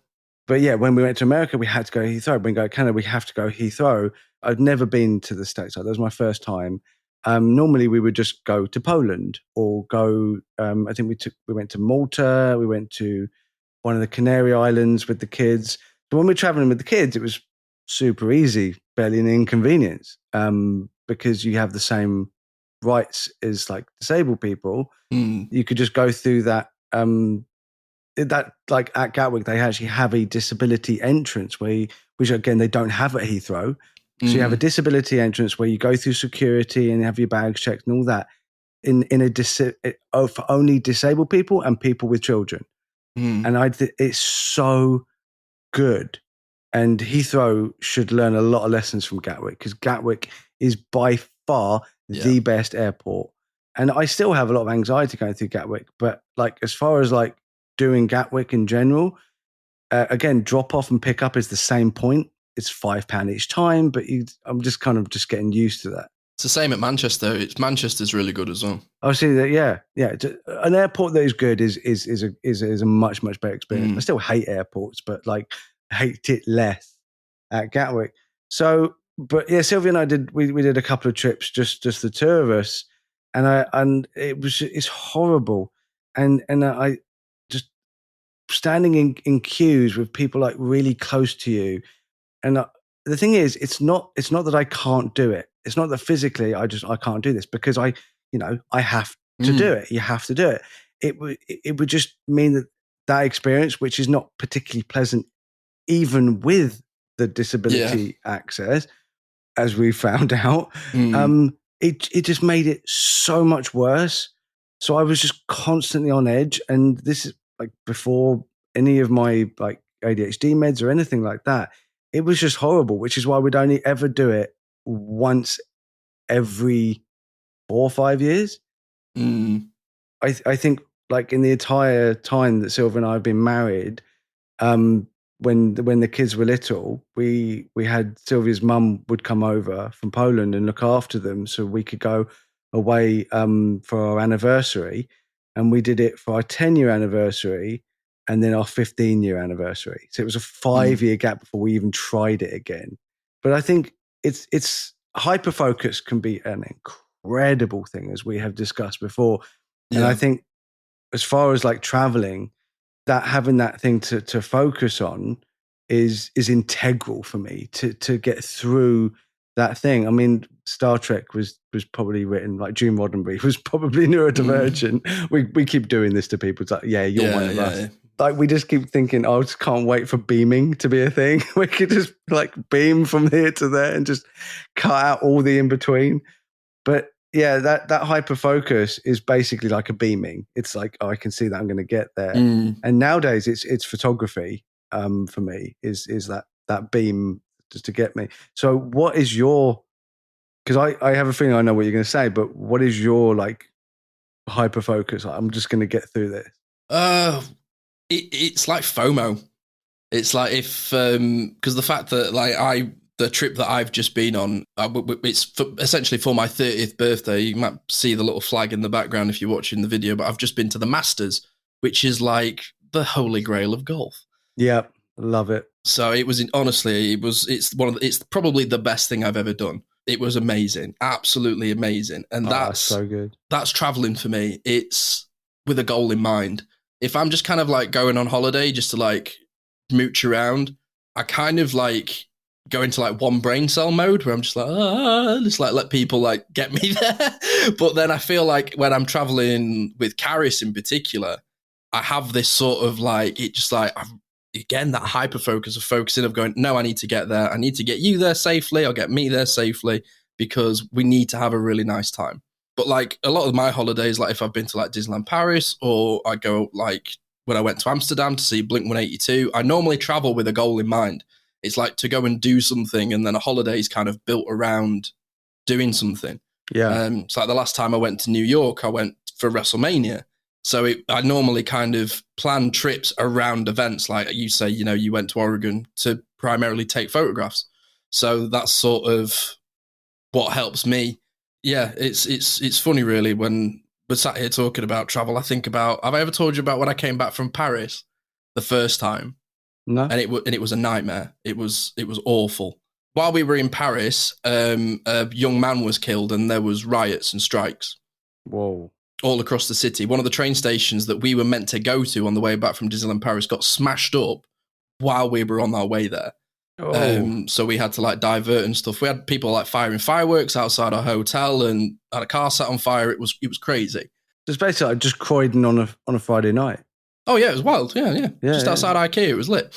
But yeah, when we went to America, we had to go Heathrow. When we go to Canada, we have to go Heathrow. I'd never been to the States. That was my first time. Normally, we would just go to Poland or go. I think we went to Malta. We went to one of the Canary Islands with the kids. But when we're traveling with the kids, it was super easy, barely an inconvenience, because you have the same rights as like disabled people. You could just go through that. That like at Gatwick, they actually have a disability entrance which again they don't have at Heathrow. So you have a disability entrance where you go through security and have your bags checked and all that for only disabled people and people with children. And it's so good. And Heathrow should learn a lot of lessons from Gatwick, because Gatwick is by far the best airport. And I still have a lot of anxiety going through Gatwick, but like as far as like doing Gatwick in general, again, drop off and pick up is the same point. It's £5 each time, but I'm just kind of just getting used to that. It's the same at Manchester. Manchester's really good as well. I see that. Yeah. An airport that is good is a much much better experience. I still hate airports, but like I hate it less at Gatwick. So, but yeah, Sylvia and I did a couple of trips, just the two of us, and it's horrible, and I just standing in queues with people like really close to you. And the thing is, it's not that I can't do it. It's not that physically I can't do this, because I have to do it. You have to do it. It would just mean that experience, which is not particularly pleasant, even with the disability access, as we found out, it just made it so much worse. So I was just constantly on edge, and this is like before any of my like ADHD meds or anything like that. It was just horrible, which is why we'd only ever do it once every 4 or 5 years. I think like in the entire time that Sylvia and I have been married, when the kids were little, we had Sylvia's mum would come over from Poland and look after them so we could go away for our anniversary. And we did it for our 10-year anniversary and then our 15-year anniversary. So it was a 5-year gap before we even tried it again. But I think it's hyper-focus can be an incredible thing, as we have discussed before. And I think as far as like traveling, that having that thing to focus on is integral for me to get through that thing. I mean, Star Trek was probably written, like Gene Roddenberry was probably neurodivergent. We keep doing this to people. It's like, you're one of us. Yeah. Like we just keep thinking, I just can't wait for beaming to be a thing. We could just like beam from here to there and just cut out all the in between. But yeah, that hyper focus is basically like a beaming. It's like, I can see that I'm going to get there. And nowadays it's photography for me is that beam just to get me. So what is your, because I have a feeling I know what you're going to say, but what is your like hyper focus? I'm just going to get through this. It's like FOMO. It's like if, because the fact that like the trip that I've just been on, it's essentially for my 30th birthday. You might see the little flag in the background if you're watching the video, but I've just been to the Masters, which is like the holy grail of golf. Yeah, love it. So it was it's probably the best thing I've ever done. It was amazing, absolutely amazing, and that's so good. That's traveling for me. It's with a goal in mind. If I'm just kind of like going on holiday just to like mooch around, I kind of like go into like one brain cell mode where I'm just like, just like let people like get me there. But then I feel like when I'm traveling with Caris in particular, I have this sort of like, it just like, again, that hyper focus of focusing, of going, no, I need to get there. I need to get you there safely. I'll get me there safely because we need to have a really nice time. But like a lot of my holidays, like if I've been to like Disneyland Paris, or I go like when I went to Amsterdam to see Blink 182, I normally travel with a goal in mind. It's like to go and do something, and then a holiday is kind of built around doing something. Yeah. It's like the last time I went to New York, I went for WrestleMania. So I normally kind of plan trips around events. Like you say, you know, you went to Oregon to primarily take photographs. So that's sort of what helps me. Yeah, it's funny really when we're sat here talking about travel. I think about, have I ever told you about when I came back from Paris the first time? No. And it was a nightmare. It was awful. While we were in Paris, a young man was killed and there was riots and strikes. Whoa. All across the city. One of the train stations that we were meant to go to on the way back from Disneyland Paris got smashed up while we were on our way there. Oh. So we had to like divert and stuff. We had people like firing fireworks outside our hotel and had a car set on fire. It was crazy. It's basically like just Croydon on a Friday night. Oh yeah, it was wild. Yeah. Just outside IKEA, it was lit.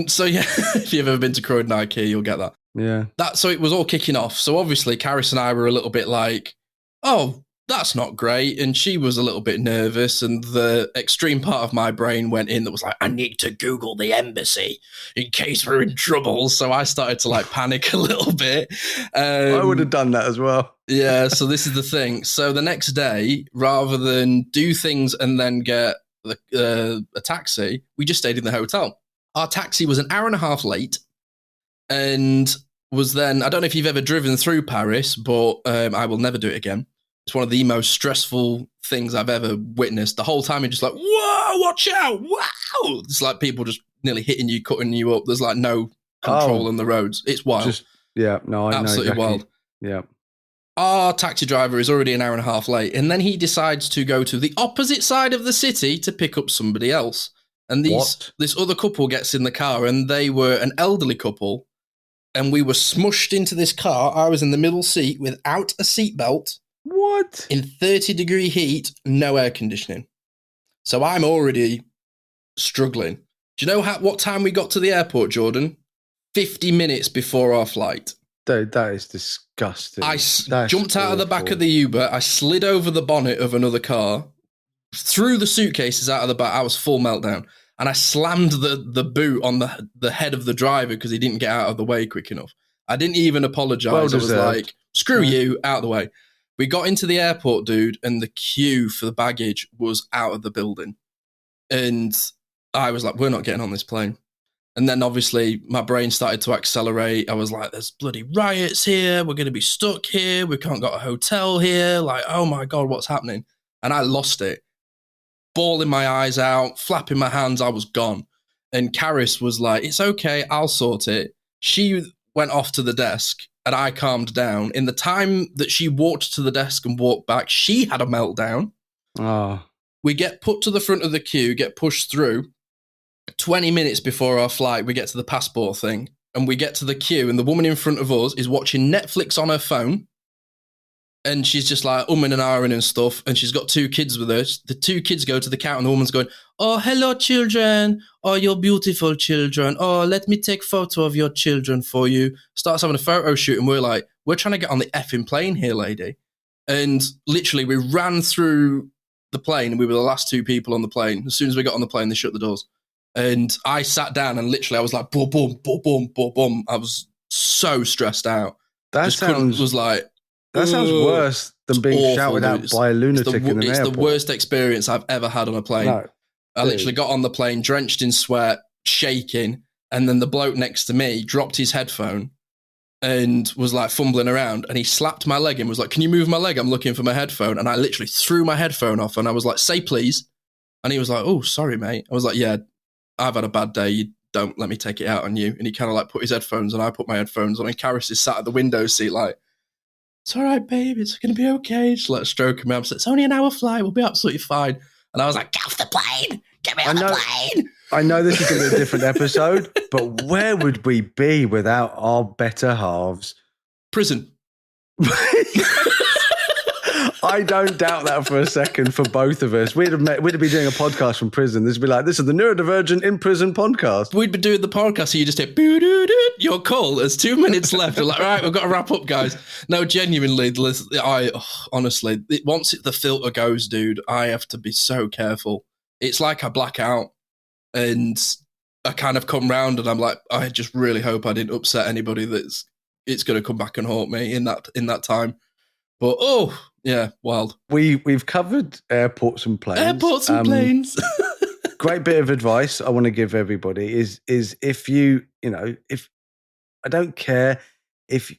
So yeah, if you've ever been to Croydon IKEA, you'll get that. Yeah. So it was all kicking off. So obviously, Karis and I were a little bit like, oh, that's not great. And she was a little bit nervous. And the extreme part of my brain went in that was like, I need to Google the embassy in case we're in trouble. So I started to like panic a little bit. I would have done that as well. Yeah. So this is the thing. So the next day, rather than do things and then get a taxi, we just stayed in the hotel. Our taxi was an hour and a half late and was then, I don't know if you've ever driven through Paris, but I will never do it again. It's one of the most stressful things I've ever witnessed. The whole time you're just like, whoa, watch out, wow. It's like people just nearly hitting you, cutting you up. There's like no control on the roads. It's wild. I know absolutely exactly. wild. Yeah. Our taxi driver is already an hour and a half late, and then he decides to go to the opposite side of the city to pick up somebody else. And this other couple gets in the car, and they were an elderly couple, and we were smushed into this car. I was in the middle seat without a seatbelt. What? In 30-degree heat, no air conditioning. So I'm already struggling. Do you know what time we got to the airport, Jordan? 50 minutes before our flight. Dude, that is disgusting. I jumped out of the back of the Uber. I slid over the bonnet of another car, threw the suitcases out of the back. I was full meltdown. And I slammed the boot on the head of the driver because he didn't get out of the way quick enough. I didn't even apologize. I was like, screw you, out of the way. We got into the airport, dude, and the queue for the baggage was out of the building. And I was like, we're not getting on this plane. And then obviously my brain started to accelerate. I was like, there's bloody riots here. We're going to be stuck here. We can't get a hotel here. Like, oh my God, what's happening? And I lost it. Bawling my eyes out, flapping my hands. I was gone. And Karis was like, it's okay. I'll sort it. She went off to the desk and I calmed down. In the time that she walked to the desk and walked back, she had a meltdown. Oh. We get put to the front of the queue, get pushed through. 20 minutes before our flight, we get to the passport thing and we get to the queue and the woman in front of us is watching Netflix on her phone and she's just like umming and ahhing and stuff and she's got two kids with her. The two kids go to the counter and the woman's going, oh, hello, children. Oh, you're beautiful children. Oh, let me take photo of your children for you. Starts having a photo shoot and we're like, we're trying to get on the effing plane here, lady. And literally we ran through the plane and we were the last two people on the plane. As soon as we got on the plane, they shut the doors. And I sat down and literally I was like, boom, boom, boom, boom, boom, boom. I was so stressed out. That sounds worse than being awful, shouted out by a lunatic in an airport. It's the worst experience I've ever had on a plane. No, I literally got on the plane, drenched in sweat, shaking. And then the bloke next to me dropped his headphone and was like fumbling around. And he slapped my leg and was like, can you move my leg? I'm looking for my headphone. And I literally threw my headphone off and I was like, say please. And he was like, oh, sorry, mate. I was like, yeah, I've had a bad day. You don't let me take it out on you. And he kind of like put his headphones on. I put my headphones on. And Karis is sat at the window seat like, it's all right, babe. It's going to be okay. Just like stroking me. I'm like, it's only an hour flight. We'll be absolutely fine. And I was like, get off the plane. Get me off the plane. I know this is going to be a different episode, but where would we be without our better halves? Prison. I don't doubt that for a second for both of us. We'd have been doing a podcast from prison. This would be like, this is the Neurodivergent in Prison podcast. We'd be doing the podcast, so you just hit boo-doo-doo, your call. There's 2 minutes left. We're like, right, we've got to wrap up, guys. No, genuinely, honestly, once the filter goes, dude, I have to be so careful. It's like I black out and I kind of come round and I'm like, I just really hope I didn't upset anybody it's going to come back and haunt me in that time. But yeah, wild. We've covered airports and planes. Great bit of advice I want to give everybody is if if I don't care if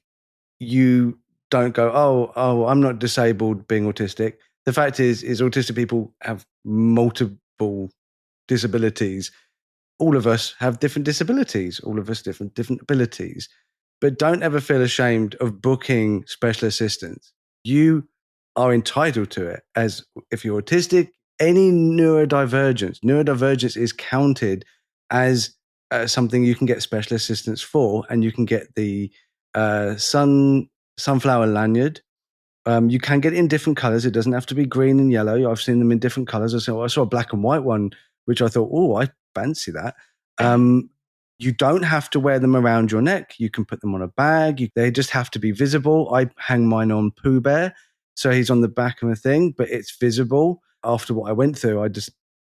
you don't go, oh, I'm not disabled being autistic. The fact is autistic people have multiple disabilities. All of us have different disabilities. All of us different abilities. But don't ever feel ashamed of booking special assistance. You are entitled to it. As if you're autistic, any neurodivergence is counted as something you can get special assistance for, and you can get the sunflower lanyard. You can get it in different colors. It doesn't have to be green and yellow. I've seen them in different colors. I saw a black and white one, which I thought, oh, I fancy that. You don't have to wear them around your neck. You can put them on a bag. They just have to be visible. I hang mine on Pooh Bear, so he's on the back of a thing, but it's visible. After what I went through, I just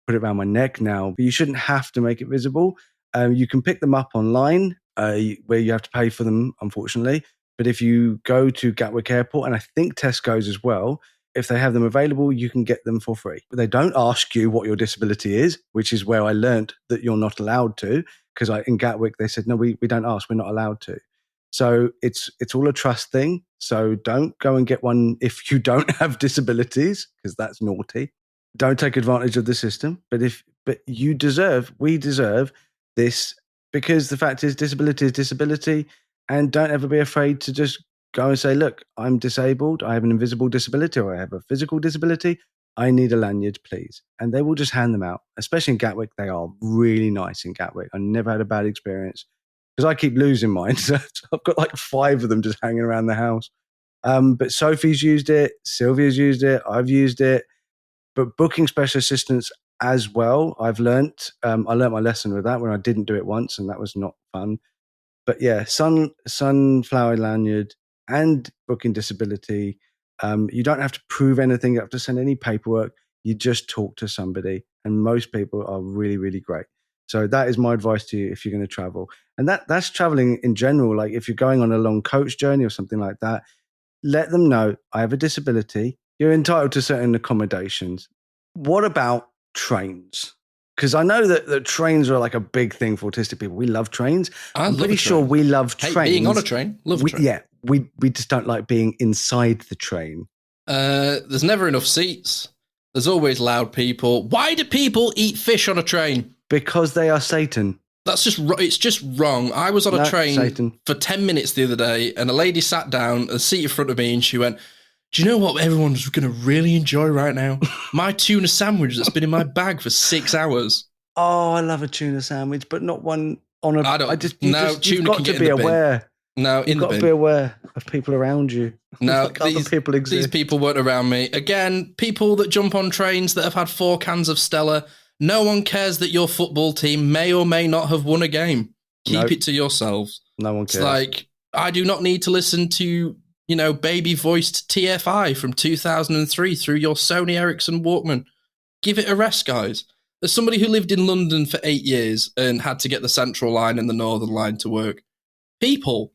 put it around my neck now. But you shouldn't have to make it visible. You can pick them up online where you have to pay for them, unfortunately. But if you go to Gatwick Airport, and I think Tesco's as well, if they have them available, you can get them for free. But they don't ask you what your disability is, which is where I learned that you're not allowed to. Because in Gatwick, they said, no, we don't ask. We're not allowed to. So it's all a trust thing. So don't go and get one if you don't have disabilities, because that's naughty. Don't take advantage of the system. But we deserve this, because the fact is disability is disability. And don't ever be afraid to just go and say, look, I'm disabled. I have an invisible disability, or I have a physical disability. I need a lanyard, please. And they will just hand them out, especially in Gatwick. They are really nice in Gatwick. I never had a bad experience because I keep losing mine. So I've got like 5 of them just hanging around the house. But Sophie's used it. Sylvia's used it. I've used it. But booking special assistance as well, I've learnt. I learnt my lesson with that when I didn't do it once, and that was not fun. But yeah, sunflower lanyard and booking disability. You don't have to prove anything. You don't have to send any paperwork. You just talk to somebody, and most people are really, really great. So that is my advice to you if you're going to travel. And that's traveling in general. Like if you're going on a long coach journey or something like that, let them know, I have a disability. You're entitled to certain accommodations. What about trains? Because I know that trains are like a big thing for autistic people. We love trains. I'm pretty sure we love trains. Being on a train. Love a train. Yeah. We just don't like being inside the train. There's never enough seats. There's always loud people. Why do people eat fish on a train? Because they are Satan. It's just wrong. I was on a train for 10 minutes the other day, and a lady sat down, a seat in front of me, and she went, do you know what everyone's going to really enjoy right now? My tuna sandwich that's been in my bag for 6 hours. Oh, I love a tuna sandwich, but not one on a... You've got to be aware. No, you've got to be aware of people around you. No, like other people exist. These people weren't around me. Again, people that jump on trains that have had 4 cans of Stella. No one cares that your football team may or may not have won a game. Keep it to yourselves. No one cares. It's like, I do not need to listen to, baby-voiced TFI from 2003 through your Sony Ericsson Walkman. Give it a rest, guys. As somebody who lived in London for 8 years and had to get the Central Line and the Northern Line to work, people,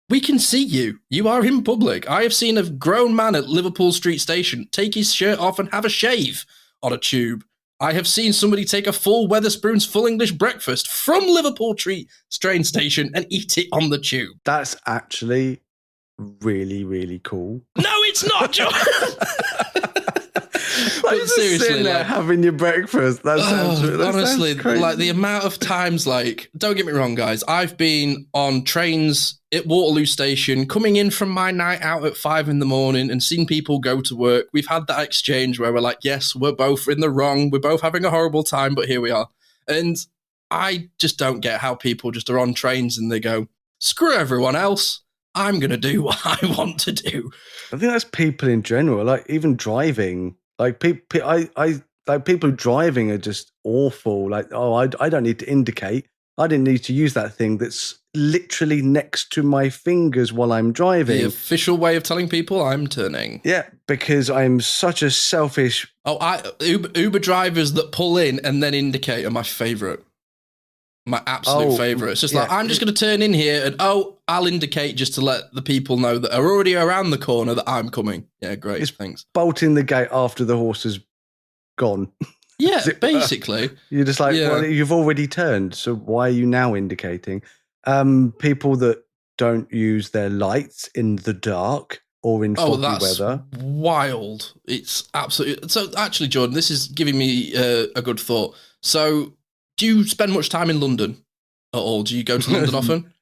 we can see you. You are in public. I have seen a grown man at Liverpool Street Station take his shirt off and have a shave on a tube. I have seen somebody take a full Wetherspoons full English breakfast from Liverpool train station and eat it on the tube. That's actually really, really cool. No, it's not, John. But seriously, there having your breakfast. That honestly, crazy. Like the amount of times, don't get me wrong, guys. I've been on trains at Waterloo Station, coming in from my night out at 5 a.m, and seen people go to work. We've had that exchange where we're like, yes, we're both in the wrong. We're both having a horrible time, but here we are. And I just don't get how people just are on trains and they go, screw everyone else. I'm going to do what I want to do. I think that's people in general, like even driving. Like people, I like people driving are just awful. Like, oh, I don't need to indicate. I didn't need to use that thing that's literally next to my fingers while I'm driving. The official way of telling people I'm turning. Yeah, because I'm such a selfish. Oh, Uber drivers that pull in and then indicate are my favourite. My absolute favourite. It's just like, I'm just going to turn in here and, I'll indicate just to let the people know that are already around the corner that I'm coming. Yeah, great. Thanks. Bolting the gate after the horse has gone. Yeah, basically. You're just like, well, you've already turned, so why are you now indicating? People that don't use their lights in the dark or in foggy weather. Wild. It's absolutely... So actually, Jordan, this is giving me a good thought. So do you spend much time in London at all? Do you go to London often?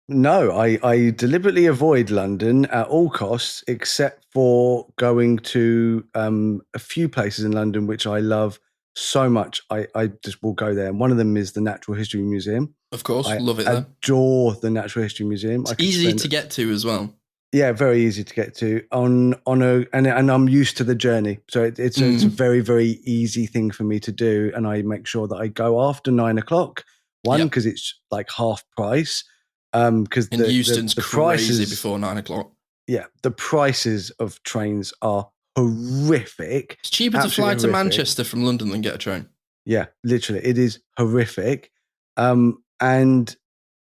No, I deliberately avoid London at all costs, except for going to a few places in London, which I love so much. I just will go there. And one of them is the Natural History Museum. Of course, love it I there. adore the Natural History Museum. It's easy to get to as well. Yeah, very easy to get to and I'm used to the journey. So it's a very, very easy thing for me to do. And I make sure that I go after 9 o'clock. One, because it's like half price. Because in Euston's the crazy before 9 o'clock. Yeah, the prices of trains are horrific. It's cheaper to fly to Manchester from London than get a train. Yeah, literally, it is horrific. And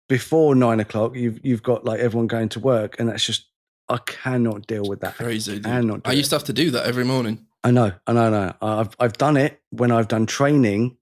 before 9 o'clock, you've got like everyone going to work, and that's just I cannot deal with that. Crazy. I used to have to do that every morning. I know. I've done it when I've done training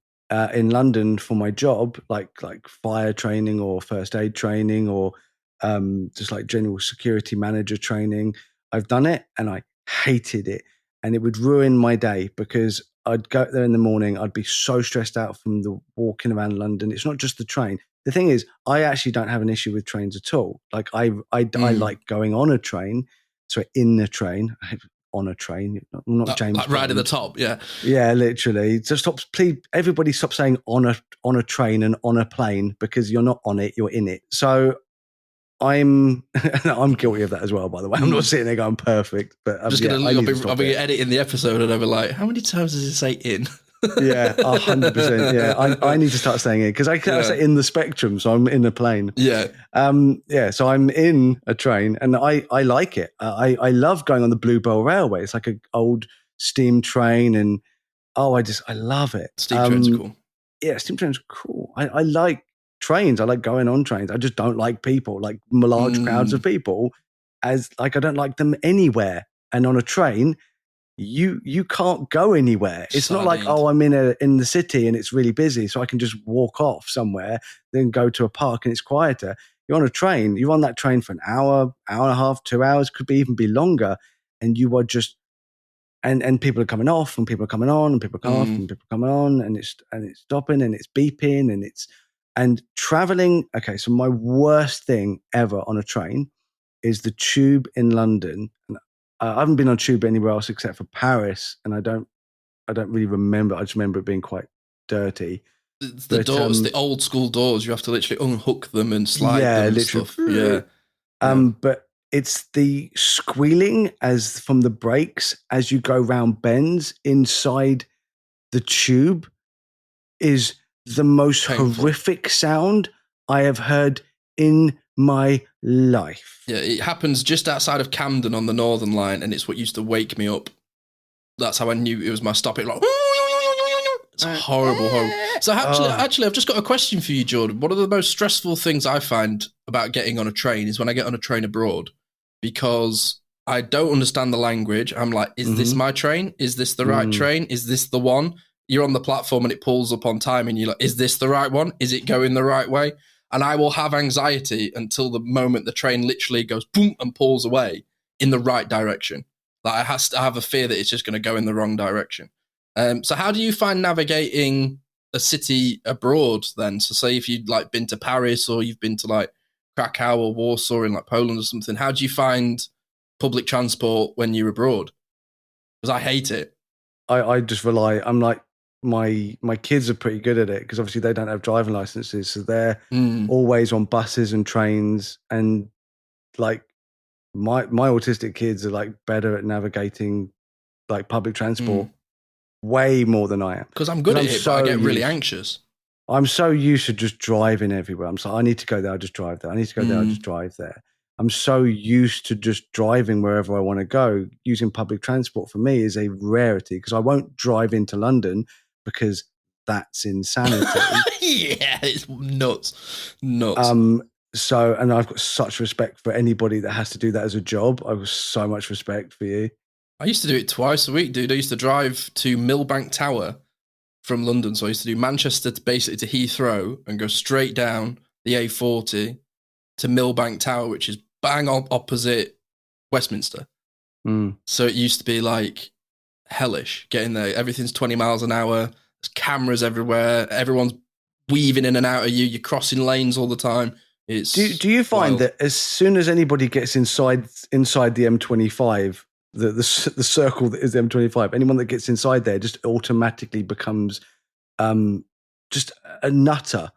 in London for my job, like fire training or first aid training or just like general security manager training. I've done it and I hated it, and it would ruin my day because I'd go there in the morning. I'd be so stressed out from the walking around London. It's not just the train. The thing is, I actually don't have an issue with trains at all. Like I like going on a train, so in the train. On a train, not James. Like right at the top, yeah. Yeah, literally. So please, everybody stop saying on a train and on a plane, because you're not on it, you're in it. So I'm guilty of that as well, by the way. I'm not sitting there going perfect, but I'll be editing the episode and I'll be like, how many times does it say in? Yeah, 100%. Yeah, I need to start saying it because I can't say in the spectrum, so I'm in a plane. Yeah. So I'm in a train and I like it. I love going on the Bluebell Railway. It's like an old steam train and I love it. Steam trains are cool. Yeah, steam trains are cool. I like trains. I like going on trains. I just don't like people, like large crowds of people, as like I don't like them anywhere. And on a train, you can't go anywhere. It's not like, I'm in the city and it's really busy, so I can just walk off somewhere, then go to a park and it's quieter. You're on a train, you're on that train for an hour, hour and a half, 2 hours, could even be longer, and you are just and people are coming off and people are coming on and people come off and people are coming on and it's stopping and it's beeping and traveling. Okay, so my worst thing ever on a train is the tube in London. I haven't been on tube anywhere else except for Paris, and I don't really remember. I just remember it being quite dirty. It's the doors, the old school doors. You have to literally unhook them and slide them and stuff. Yeah. But it's the squealing as from the brakes as you go round bends inside the tube is the most horrific sound I have heard in my life. Yeah, it happens just outside of Camden on the Northern Line, and it's what used to wake me up. That's how I knew it was my stop. It like, it's horrible. So actually, I've just got a question for you, Jordan. One of the most stressful things I find about getting on a train is when I get on a train abroad, because I don't understand the language. I'm like, is this my train? Is this the right train? Is this the one? You're on the platform and it pulls up on time and you're like, is this the right one? Is it going the right way? And I will have anxiety until the moment the train literally goes boom and pulls away in the right direction. Like I have a fear that it's just going to go in the wrong direction. So how do you find navigating a city abroad then? So say if you'd like been to Paris or you've been to like Krakow or Warsaw in like Poland or something, how do you find public transport when you're abroad? Because I hate it. I just rely. I'm like, my kids are pretty good at it because obviously they don't have driving licenses, so they're always on buses and trains, and like my autistic kids are like better at navigating like public transport way more than I am. Because I'm good at it, but I get really anxious. I'm so used to just driving everywhere. I'm so I need to go there, I'll just drive there. I need to go there, I'll just drive there. I'm so used to just driving wherever I want to go. Using public transport for me is a rarity because I won't drive into London because that's insanity. Yeah, it's nuts. So, and I've got such respect for anybody that has to do that as a job. I've got so much respect for you. I used to do it twice a week, dude. I used to drive to Millbank Tower from London. So I used to do Manchester to basically to Heathrow and go straight down the A40 to Millbank Tower, which is bang opposite Westminster. So it used to be like hellish getting there. Everything's 20 miles an hour. There's cameras everywhere. Everyone's weaving in and out of you. You're crossing lanes all the time. It's do you find that as soon as anybody gets inside the M25, the circle that is the M25, anyone that gets inside there just automatically becomes just a nutter,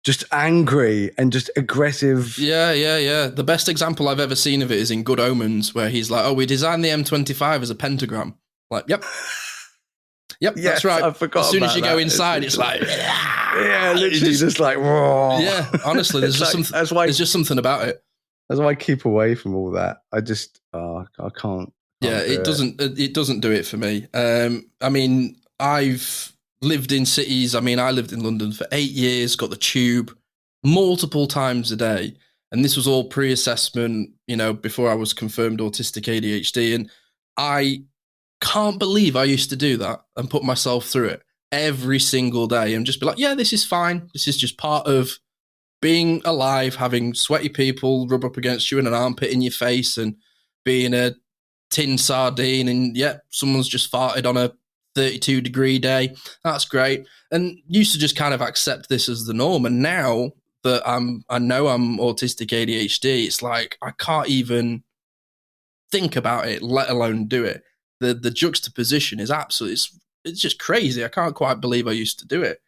just angry and just aggressive? Yeah. The best example I've ever seen of it is in Good Omens, where he's like, "Oh, we designed the M25 as a pentagram." Like, yep, yes, that's right. I forgot. As soon as you that. go inside, it's like, yeah, literally just like, whoa. Yeah, honestly, there's just something. There's just something about it. That's why I keep away from all that. I just, I can't. Yeah, it doesn't do it for me. I mean, I've lived in cities. I mean, I lived in London for 8 years, got the tube multiple times a day. And this was all pre-assessment, before I was confirmed autistic ADHD. And I can't believe I used to do that and put myself through it every single day and just be like, yeah, this is fine. This is just part of being alive, having sweaty people rub up against you and an armpit in your face and being a tin sardine. And someone's just farted on a 32-degree day. That's great. And used to just kind of accept this as the norm. And now that I know I'm autistic ADHD, it's like I can't even think about it, let alone do it. The juxtaposition is absolutely, it's just crazy. I can't quite believe I used to do it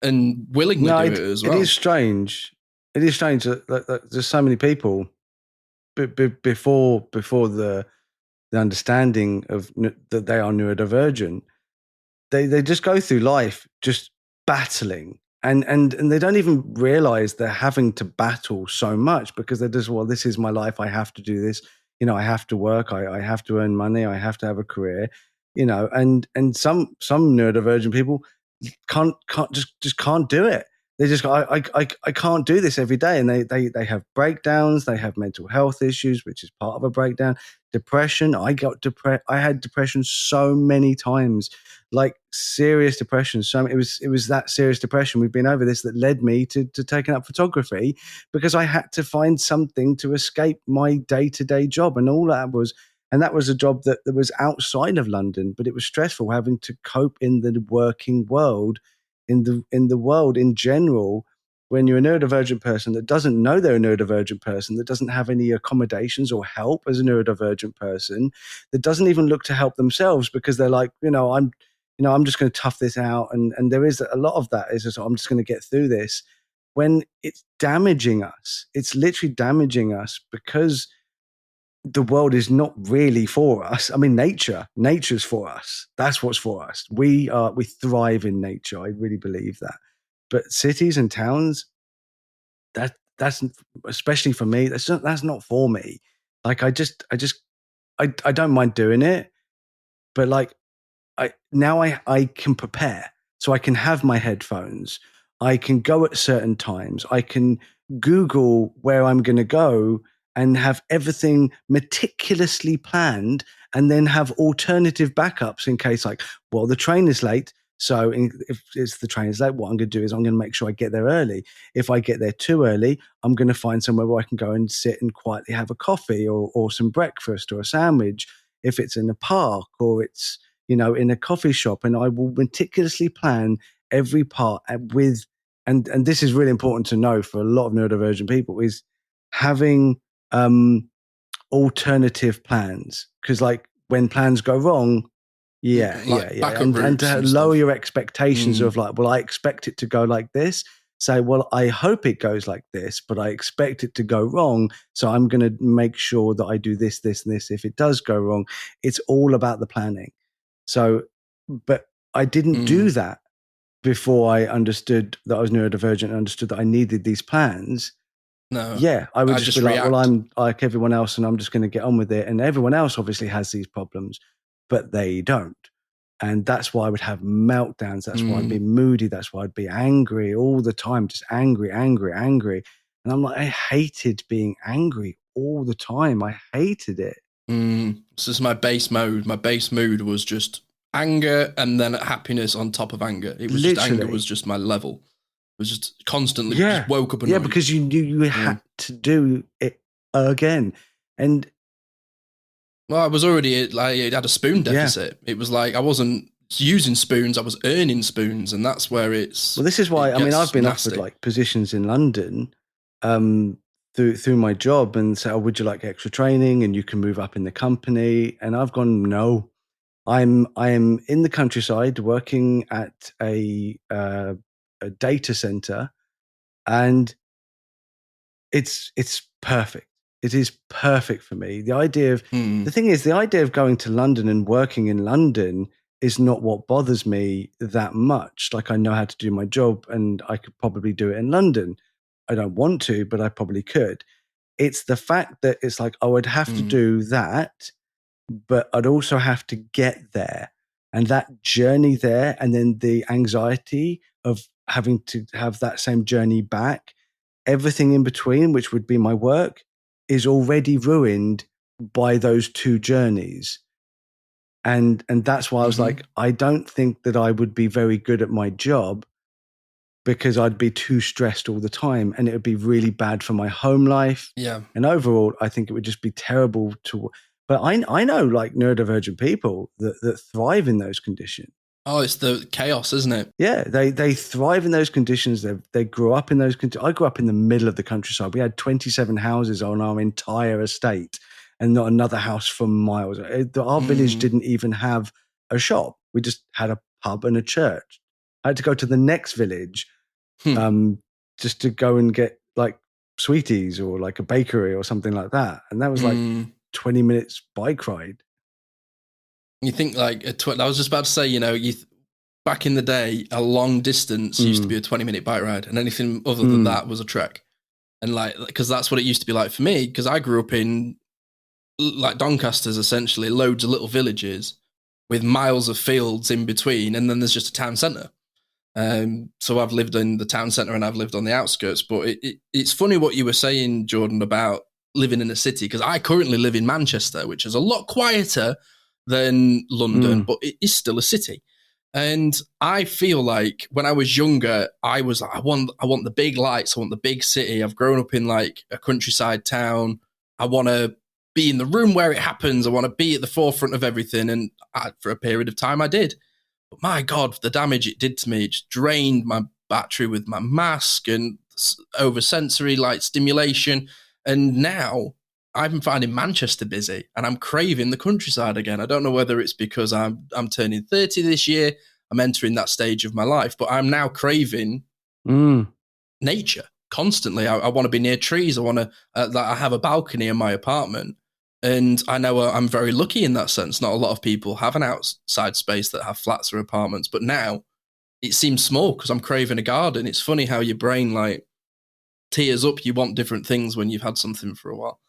and willingly do it as well. It is strange. It is strange that there's so many people before the understanding of that they are neurodivergent. They just go through life just battling and they don't even realize they're having to battle so much because they're just, well, this is my life. I have to do this. I have to work. I have to earn money. I have to have a career. And some neurodivergent people can't do it. They just I can't do this every day, and they have breakdowns. They have mental health issues, which is part of a breakdown. Depression. I had depression so many times, like serious depression. So it was that serious depression. We've been over this that led me to taking up photography because I had to find something to escape my day-to-day job, and all that was. And that was a job that was outside of London, but it was stressful having to cope in the working world, in the world in general. When you're a neurodivergent person that doesn't know they're a neurodivergent person, that doesn't have any accommodations or help as a neurodivergent person, that doesn't even look to help themselves because they're like, I'm just going to tough this out. And there is a lot of that is just, I'm just going to get through this. When it's damaging us, it's literally damaging us because the world is not really for us. I mean, nature's for us. That's what's for us. We thrive in nature. I really believe that. But cities and towns, that's especially for me, that's not for me. Like I don't mind doing it, but like I can prepare. So I can have my headphones. I can go at certain times. I can Google where I'm going to go and have everything meticulously planned and then have alternative backups in case the train is late. So if the train is late, what I'm going to do is I'm going to make sure I get there early. If I get there too early, I'm going to find somewhere where I can go and sit and quietly have a coffee or some breakfast or a sandwich. If it's in a park or it's, in a coffee shop, and I will meticulously plan every part with, and this is really important to know for a lot of neurodivergent people, is having alternative plans. Because when plans go wrong, and to lower your expectations of I expect it to go like this. say, well, I hope it goes like this, but I expect it to go wrong. So I'm going to make sure that I do this, this, and this. If it does go wrong, it's all about the planning. So, but I didn't do that before I understood that I was neurodivergent and understood that I needed these plans. No. Yeah, I would just be like, react. well, I'm like everyone else and I'm just going to get on with it. And everyone else obviously has these problems, but they don't. And that's why I would have meltdowns. That's why I'd be moody. That's why I'd be angry all the time, just angry, angry, angry. And I'm like, I hated being angry all the time. I hated it. This is my base mode. My base mood was just anger and then happiness on top of anger. It was just anger was just my level. It was just constantly just woke up annoyed. Yeah, because you knew you had to do it again. And well, I was already like, I had a spoon deficit. It was like I wasn't using spoons, I was earning spoons, and that's where it's. Well, this is why, I mean, I've been offered like positions in London through my job and say, oh, would you like extra training and you can move up in the company? And I've gone, no. I am in the countryside working at a data center, and it's perfect. It is perfect for me. The idea of the thing is, the idea of going to London and working in London is not what bothers me that much. Like, I know how to do my job and I could probably do it in London. I don't want to, but I probably could. It's the fact that it's like I would have to do that, but I'd also have to get there. And that journey there, and then the anxiety of having to have that same journey back, everything in between, which would be my work, is already ruined by those two journeys. And that's why I was like, I don't think that I would be very good at my job because I'd be too stressed all the time and it would be really bad for my home life. Yeah. And overall, I think it would just be terrible to. But I know like neurodivergent people that thrive in those conditions. Oh, it's the chaos, isn't it? Yeah, they thrive in those conditions. They grew up in those conditions. I grew up in the middle of the countryside. We had 27 houses on our entire estate and not another house for miles. Our village didn't even have a shop. We just had a pub and a church. I had to go to the next village just to go and get like sweeties or like a bakery or something like that. And that was like 20 minutes bike ride. You think like, I was just about to say, you know, back in the day, a long distance used to be a 20-minute bike ride, and anything other than that was a trek. And like, because that's what it used to be like for me, because I grew up in like Doncaster's essentially loads of little villages with miles of fields in between, and then there's just a town centre. So I've lived in the town centre and I've lived on the outskirts. But it's funny what you were saying, Jordan, about living in a city, because I currently live in Manchester, which is a lot quieter than London, but it is still a city. And I feel like when I was younger, I was like, I want the big lights, I want the big city. I've grown up in like a countryside town. I want to be in the room where it happens. I want to be at the forefront of everything. And for a period of time, I did. But my God, the damage it did to me, it just drained my battery with my mask and over-sensory light stimulation. And now I'm finding Manchester busy and I'm craving the countryside again. I don't know whether it's because I'm turning 30 this year. I'm entering that stage of my life, but I'm now craving nature constantly. I want to be near trees. I want to, I have a balcony in my apartment. And I know I'm very lucky in that sense. Not a lot of people have an outside space that have flats or apartments, but now it seems small because I'm craving a garden. It's funny how your brain like tears up. You want different things when you've had something for a while.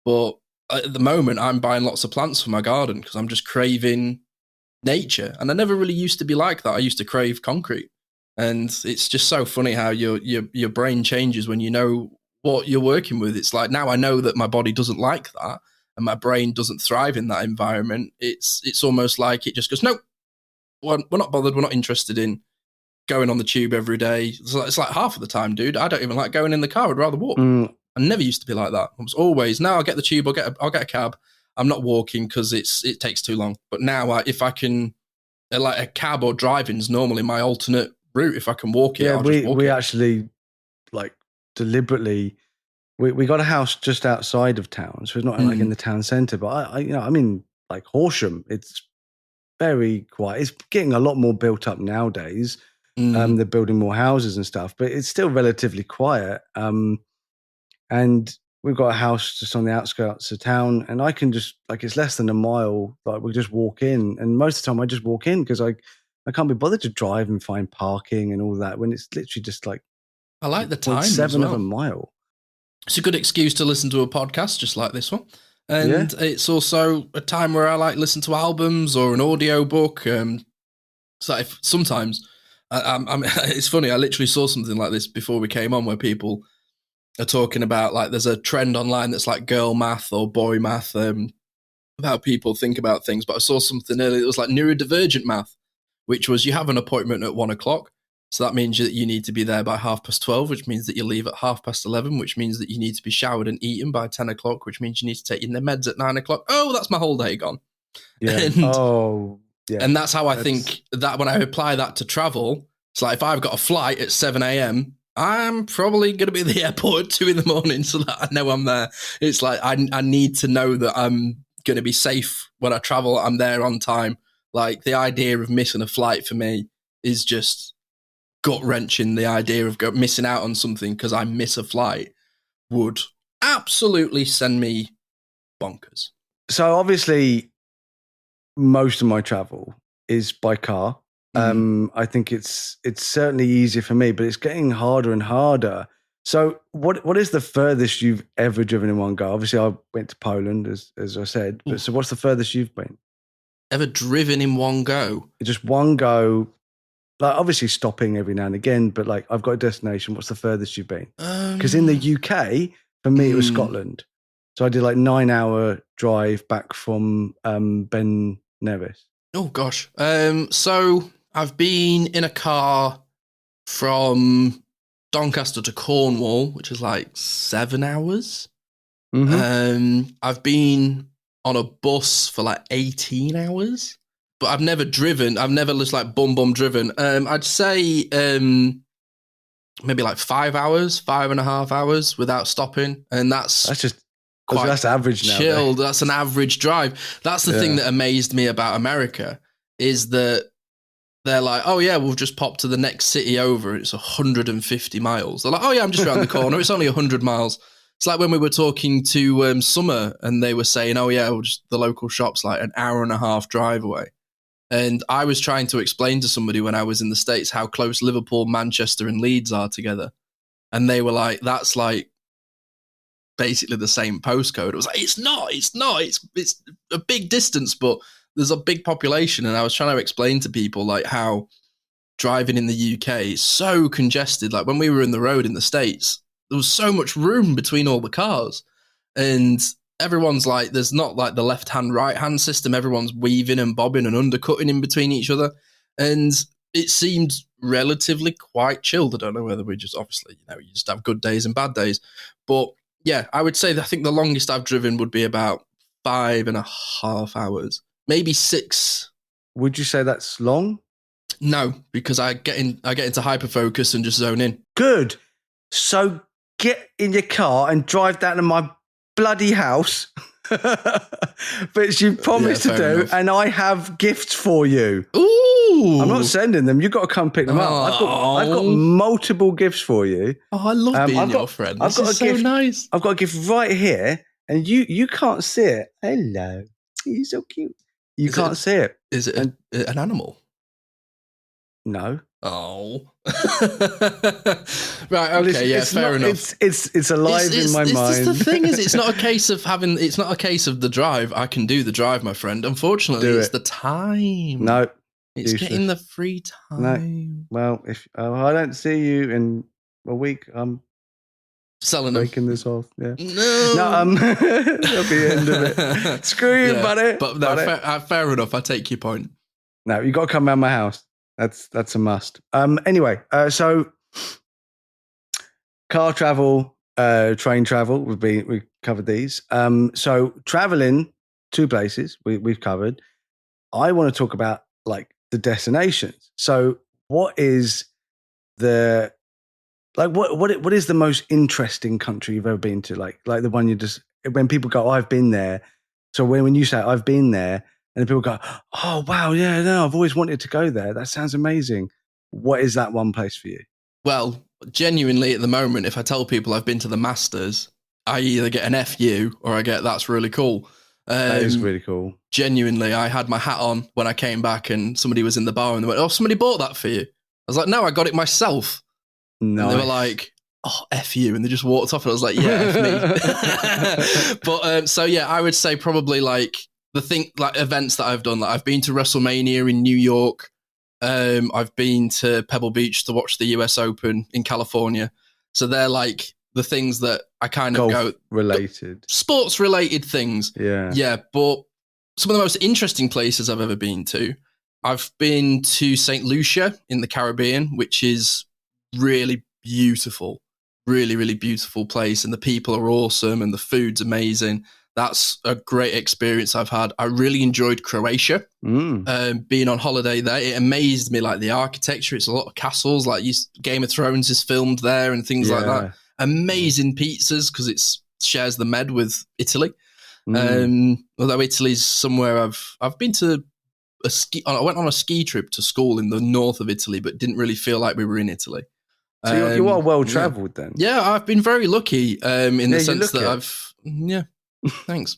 But at the moment, I'm buying lots of plants for my garden because I'm just craving nature. And I never really used to be like that. I used to crave concrete. And it's just so funny how your brain changes when you know what you're working with. It's like now I know that my body doesn't like that and my brain doesn't thrive in that environment. It's almost like it just goes, nope, we're not bothered. We're not interested in going on the tube every day. It's like half of the time, dude, I don't even like going in the car. I'd rather walk. I never used to be like that. I was always, now I'll get the tube, I'll get a cab. I'm not walking because it takes too long. But now if I can, like a cab or driving is normally my alternate route. If I can walk it, I'll just walk it. We actually like deliberately, we got a house just outside of town. So it's not like in the town centre, but I'm in like Horsham. It's very quiet. It's getting a lot more built up nowadays. They're building more houses and stuff, but it's still relatively quiet. And we've got a house just on the outskirts of town, and I can just, like, it's less than a mile. Like, we just walk in, and most of the time I just walk in because I can't be bothered to drive and find parking and all that when it's literally just like, I like the time 0.7 as well. of a mile. It's a good excuse to listen to a podcast just like this one. And it's also a time where I like listen to albums or an audio book. So if sometimes it's funny, I literally saw something like this before we came on where people are talking about, like, there's a trend online that's like girl math or boy math, how people think about things. But I saw something earlier, it was like neurodivergent math, which was you have an appointment at 1 o'clock. So that means that you need to be there by 12:30, which means that you leave at 11:30, which means that you need to be showered and eaten by 10 o'clock, which means you need to take your meds at 9 o'clock. Oh, that's my whole day gone. Yeah. And that's how I think that when I apply that to travel, it's like if I've got a flight at 7 a.m., I'm probably going to be at the airport at 2 in the morning so that I know I'm there. It's like I need to know that I'm going to be safe when I travel. I'm there on time. Like, the idea of missing a flight for me is just gut-wrenching. The idea of missing out on something because I miss a flight would absolutely send me bonkers. So obviously, most of my travel is by car. I think it's certainly easier for me, but it's getting harder and harder. So what is the furthest you've ever driven in one go? Obviously, I went to Poland, as I said. But so what's the furthest you've been? Ever driven in one go? Just one go. Like, obviously stopping every now and again, but like, I've got a destination. What's the furthest you've been? Because in the UK, for me, it was Scotland. So I did like 9-hour drive back from Ben Nevis. Oh gosh. So I've been in a car from Doncaster to Cornwall, which is like 7 hours. I've been on a bus for like 18 hours. But I've never driven. I've never just like bum driven. I'd say maybe like 5 hours, 5.5 hours without stopping. And that's just quite that's average now. Chilled. That's an average drive. That's the thing that amazed me about America is that they're like, oh yeah, we'll just pop to the next city over. It's 150 miles. They're like, oh yeah, I'm just around the corner. It's only 100 miles. It's like when we were talking to Summer and they were saying, oh yeah, just the local shop's like an hour and a half drive away. And I was trying to explain to somebody when I was in the States how close Liverpool, Manchester, and Leeds are together. And they were like, that's like basically the same postcode. It was like, it's not. It's a big distance, but there's a big population. And I was trying to explain to people like how driving in the UK is so congested. Like when we were in the road in the States, there was so much room between all the cars. And everyone's like, there's not like the left-hand, right-hand system. Everyone's weaving and bobbing and undercutting in between each other. And it seemed relatively quite chilled. I don't know whether we just, obviously, you just have good days and bad days. But yeah, I would say that I think the longest I've driven would be about 5.5 hours, maybe 6. Would you say that's long? No, because I get into hyperfocus and just zone in. Good. So get in your car and drive down to my bloody house, which you promised to do, enough. And I have gifts for you. Ooh! I'm not sending them. You've got to come pick them up. I've got multiple gifts for you. Oh, I love being your friend. This is so nice. I've got a gift right here, and you can't see it. Hello, you're so cute. You can't see it. Is it an animal? No. Oh. Right, okay, fair enough. It's alive in my mind. The thing is, it's not a case of the drive. I can do the drive, my friend. Unfortunately, it's the time. No. It's getting the free time. No. Well, if I don't see you in a week, I'm selling breaking this off. Yeah. No. That'll be the end of it. Screw you, buddy. But no, fair enough. I take your point. No, you got to come around my house. That's a must. Anyway, so car travel, train travel, we covered these. So traveling 2 places we've covered. I want to talk about like the destinations. So what is the what is the most interesting country you've ever been to? Like the one you just, when people go, oh, I've been there. So when you say I've been there, and people go, oh, wow, yeah, no, I've always wanted to go there. That sounds amazing. What is that one place for you? Well, genuinely at the moment, if I tell people I've been to the Masters, I either get an FU or I get that's really cool. That is really cool. Genuinely, I had my hat on when I came back and somebody was in the bar and they went, "Oh, somebody bought that for you." I was like, "No, I got it myself." Nice. And they were like, "Oh, F you." And they just walked off and I was like, "Yeah, F me." But so yeah, I would say probably like events that I've done. Like I've been to WrestleMania in New York. I've been to Pebble Beach to watch the US Open in California. So they're like the things that I kind of Golf related. Sports related things. Yeah. Yeah. But some of the most interesting places I've ever been to, I've been to St. Lucia in the Caribbean, which is really beautiful, really, really beautiful place. And the people are awesome and the food's amazing. That's a great experience I've had. I really enjoyed Croatia. Being on holiday there, it amazed me, like the architecture. It's a lot of castles, like Game of Thrones is filmed there and things like that. Amazing pizzas because it shares the med with Italy. Although Italy's somewhere I've been to I went on a ski trip to school in the north of Italy, but didn't really feel like we were in Italy. So you are well traveled then. Yeah, I've been very lucky in the sense that thanks.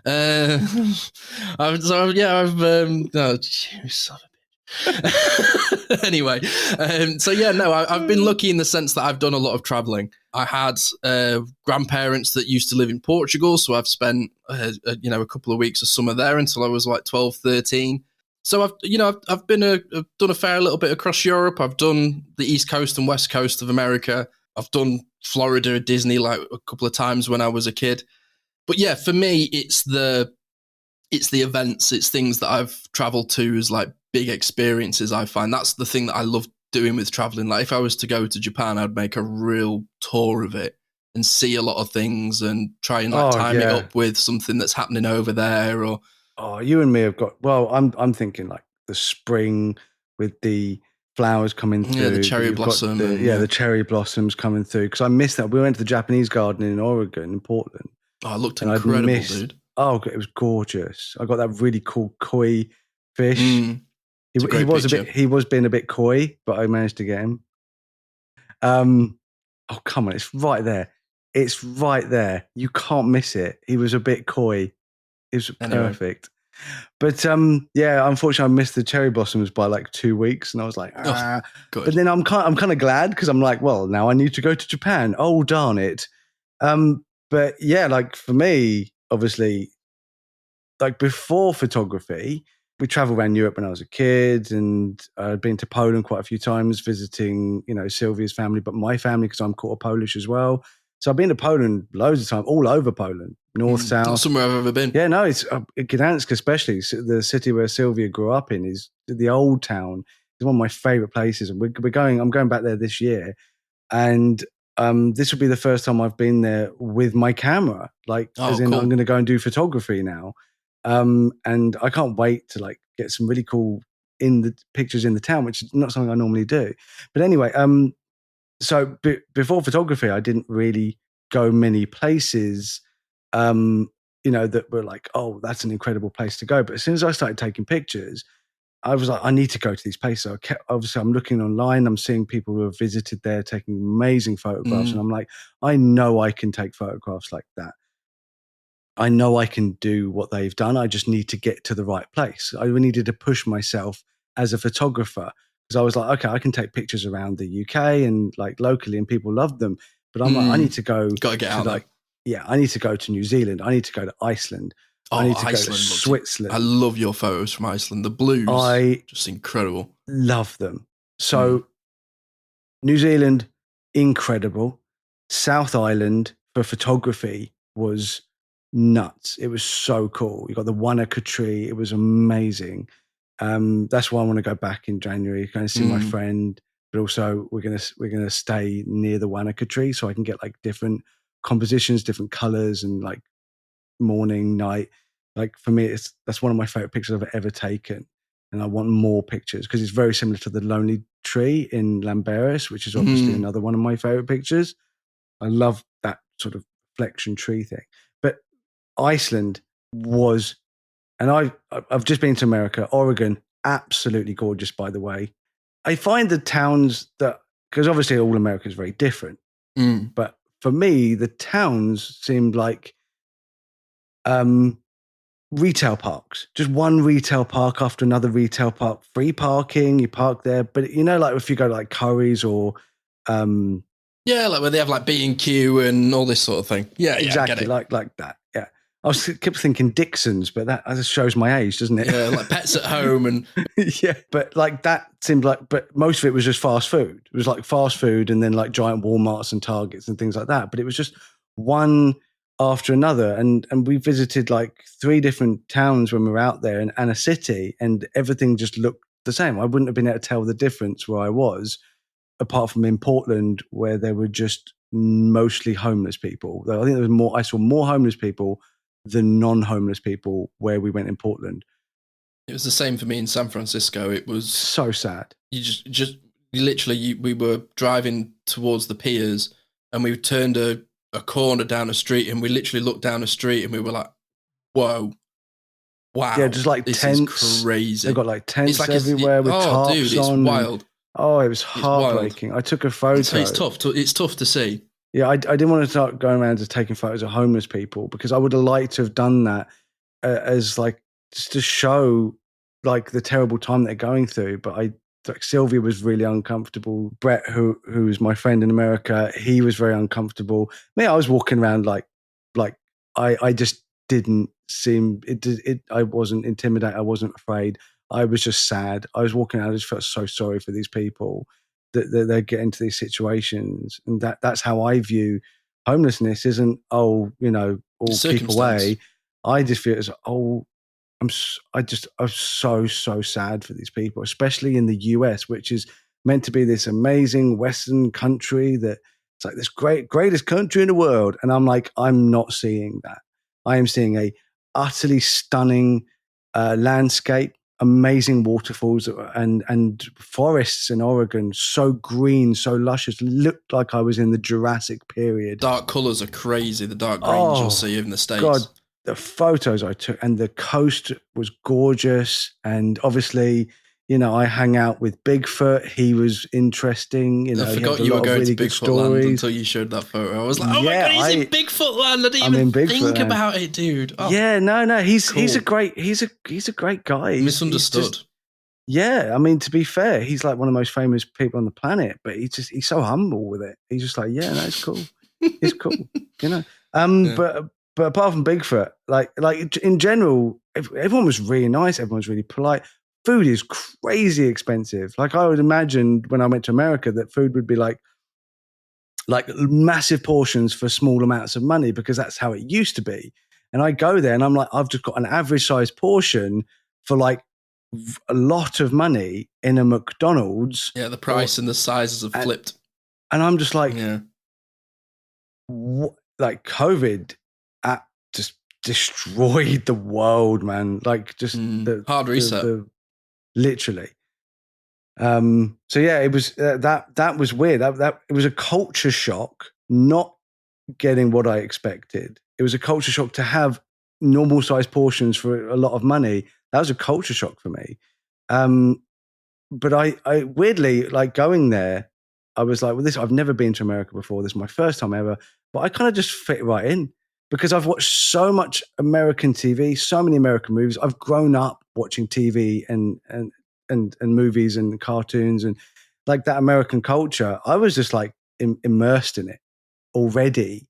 I've son of a bitch. Anyway, I've been lucky in the sense that I've done a lot of traveling. I had grandparents that used to live in Portugal, so I've spent a couple of weeks of summer there until I was like 12, 13. So I've done a fair little bit across Europe. I've done the East Coast and West Coast of America. I've done Florida, Disney like a couple of times when I was a kid. But yeah, for me, it's the events, it's things that I've traveled to as like big experiences. I find that's the thing that I love doing with traveling. Like if I was to go to Japan, I'd make a real tour of it and see a lot of things and try and time it up with something that's happening over there. Or you and me have got. Well, I'm thinking like the spring with the flowers coming through. Yeah, the cherry blossom. The cherry blossoms coming through. Because I missed that. We went to the Japanese garden in Oregon, in Portland. Oh, it looked incredible, dude. Oh, it was gorgeous. I got that really cool koi fish. He was being a bit coy, but I managed to get him. Oh, come on. It's right there. It's right there. You can't miss it. He was a bit coy. It was perfect. But unfortunately I missed the cherry blossoms by like 2 weeks and I was like, good. But then I'm kind of glad because I'm like, well, now I need to go to Japan. Oh, darn it. But yeah, like for me, obviously, like before photography, we traveled around Europe when I was a kid and I'd been to Poland quite a few times visiting, Sylvia's family, but my family, because I'm quarter Polish as well. So I've been to Poland loads of times, all over Poland, north, south. Not somewhere I've ever been. Yeah, no, it's Gdansk especially, the city where Sylvia grew up in is the old town. It's one of my favorite places. And I'm going back there this year. And this will be the first time I've been there with my camera. Like, as in, cool. I'm going to go and do photography now. And I can't wait to like get some really cool pictures in the town, which is not something I normally do. But anyway, so before photography, I didn't really go many places, that were like, oh, that's an incredible place to go. But as soon as I started taking pictures, I was like, I need to go to these places. So obviously, I'm looking online. I'm seeing people who have visited there taking amazing photographs. And I'm like, I know I can take photographs like that. I know I can do what they've done. I just need to get to the right place. I needed to push myself as a photographer because I was like, okay, I can take pictures around the UK and like locally and people love them. But I'm like, I need to go. Got to get out there. Yeah, I need to go to New Zealand. I need to go to Iceland. I need to go to Switzerland. I love your photos from Iceland. The blues, just incredible. Love them. So New Zealand, incredible. South Island for photography was nuts. It was so cool. You got the Wanaka tree. It was amazing. That's why I want to go back in January, go and see my friend. But also we're gonna stay near the Wanaka tree so I can get like different compositions, different colors, and like morning, night. Like for me, that's one of my favorite pictures I've ever taken, and I want more pictures because it's very similar to the Lonely Tree in Lamberis, which is obviously another one of my favorite pictures. I love that sort of reflection tree thing. But Iceland was, and I've just been to America, Oregon, absolutely gorgeous, by the way. I find the towns that, because obviously all America is very different, but for me, the towns seemed like retail parks, just one retail park after another retail park, free parking, you park there. But you know, like if you go to like Curry's or yeah, like where they have like B&Q and all this sort of thing. Yeah, exactly, yeah, like that. Yeah, I kept thinking Dixon's, but that just shows my age, doesn't it? Yeah, like Pets at Home and yeah, but like that seemed like, but most of it was just fast food. It was like fast food and then like giant Walmarts and Targets and things like that. But it was just one after another, and we visited like 3 different towns when we were out there, and a city, and everything just looked the same. I wouldn't have been able to tell the difference where I was, apart from in Portland, where there were just mostly homeless people. I think there was more. I saw more homeless people than non-homeless people where we went in Portland. It was the same for me in San Francisco. It was so sad. We were driving towards the piers, and we turned a corner down a street, and we literally looked down a street, and we were like, "Whoa, wow!" Yeah, just like this tents. Is crazy. They've got like tents everywhere with tarps dude, it's on. Wild. It was heartbreaking. I took a photo. So it's tough. It's tough to see. Yeah, I didn't want to start going around just taking photos of homeless people, because I would have liked to have done that as like just to show like the terrible time they're going through. But like Sylvia was really uncomfortable. Brett, who's my friend in America, he was very uncomfortable. I was walking around like I just didn't seem it. I wasn't intimidated. I wasn't afraid. I was just sad. I was walking out. I just felt so sorry for these people that they get into these situations, and that's how I view homelessness. Isn't all keep away. I just feel it's I'm so sad for these people, especially in the US, which is meant to be this amazing Western country that it's like this greatest country in the world, and I'm like, I'm not seeing that. I am seeing a utterly stunning landscape. Amazing waterfalls and forests in Oregon, so green, so luscious. Looked like I was in the Jurassic period. Dark colors are crazy. The dark greens you'll see in the States. God, the photos I took, and the coast was gorgeous. And obviously, I hang out with Bigfoot. He was interesting. I forgot you were going to Bigfoot land until you showed that photo. I was like, oh my God, he's in Bigfoot land. I didn't even think about it, dude. Oh, yeah, no, he's a great guy. Misunderstood. I mean, to be fair, he's like one of the most famous people on the planet, but he's so humble with it. He's just like, yeah, no, it's cool. It's cool, Yeah. But apart from Bigfoot, like in general, everyone was really nice. Everyone was really polite. Food is crazy expensive. Like I would imagine when I went to America that food would be like massive portions for small amounts of money, because that's how it used to be. And I go there and I'm like, I've just got an average size portion for like a lot of money in a McDonald's. Yeah, the price and the sizes have flipped. And I'm just like, like COVID just destroyed the world, man. Like just the hard reset. Literally. So yeah, it was that was weird. That it was a culture shock, not getting what I expected. It was a culture shock to have normal sized portions for a lot of money. That was a culture shock for me. But I weirdly, like going there, I was like, well, I've never been to America before. This is my first time ever. But I kind of just fit right in, because I've watched so much American TV, so many American movies. I've grown up watching TV and movies and cartoons and like that American culture. I was just like immersed in it already,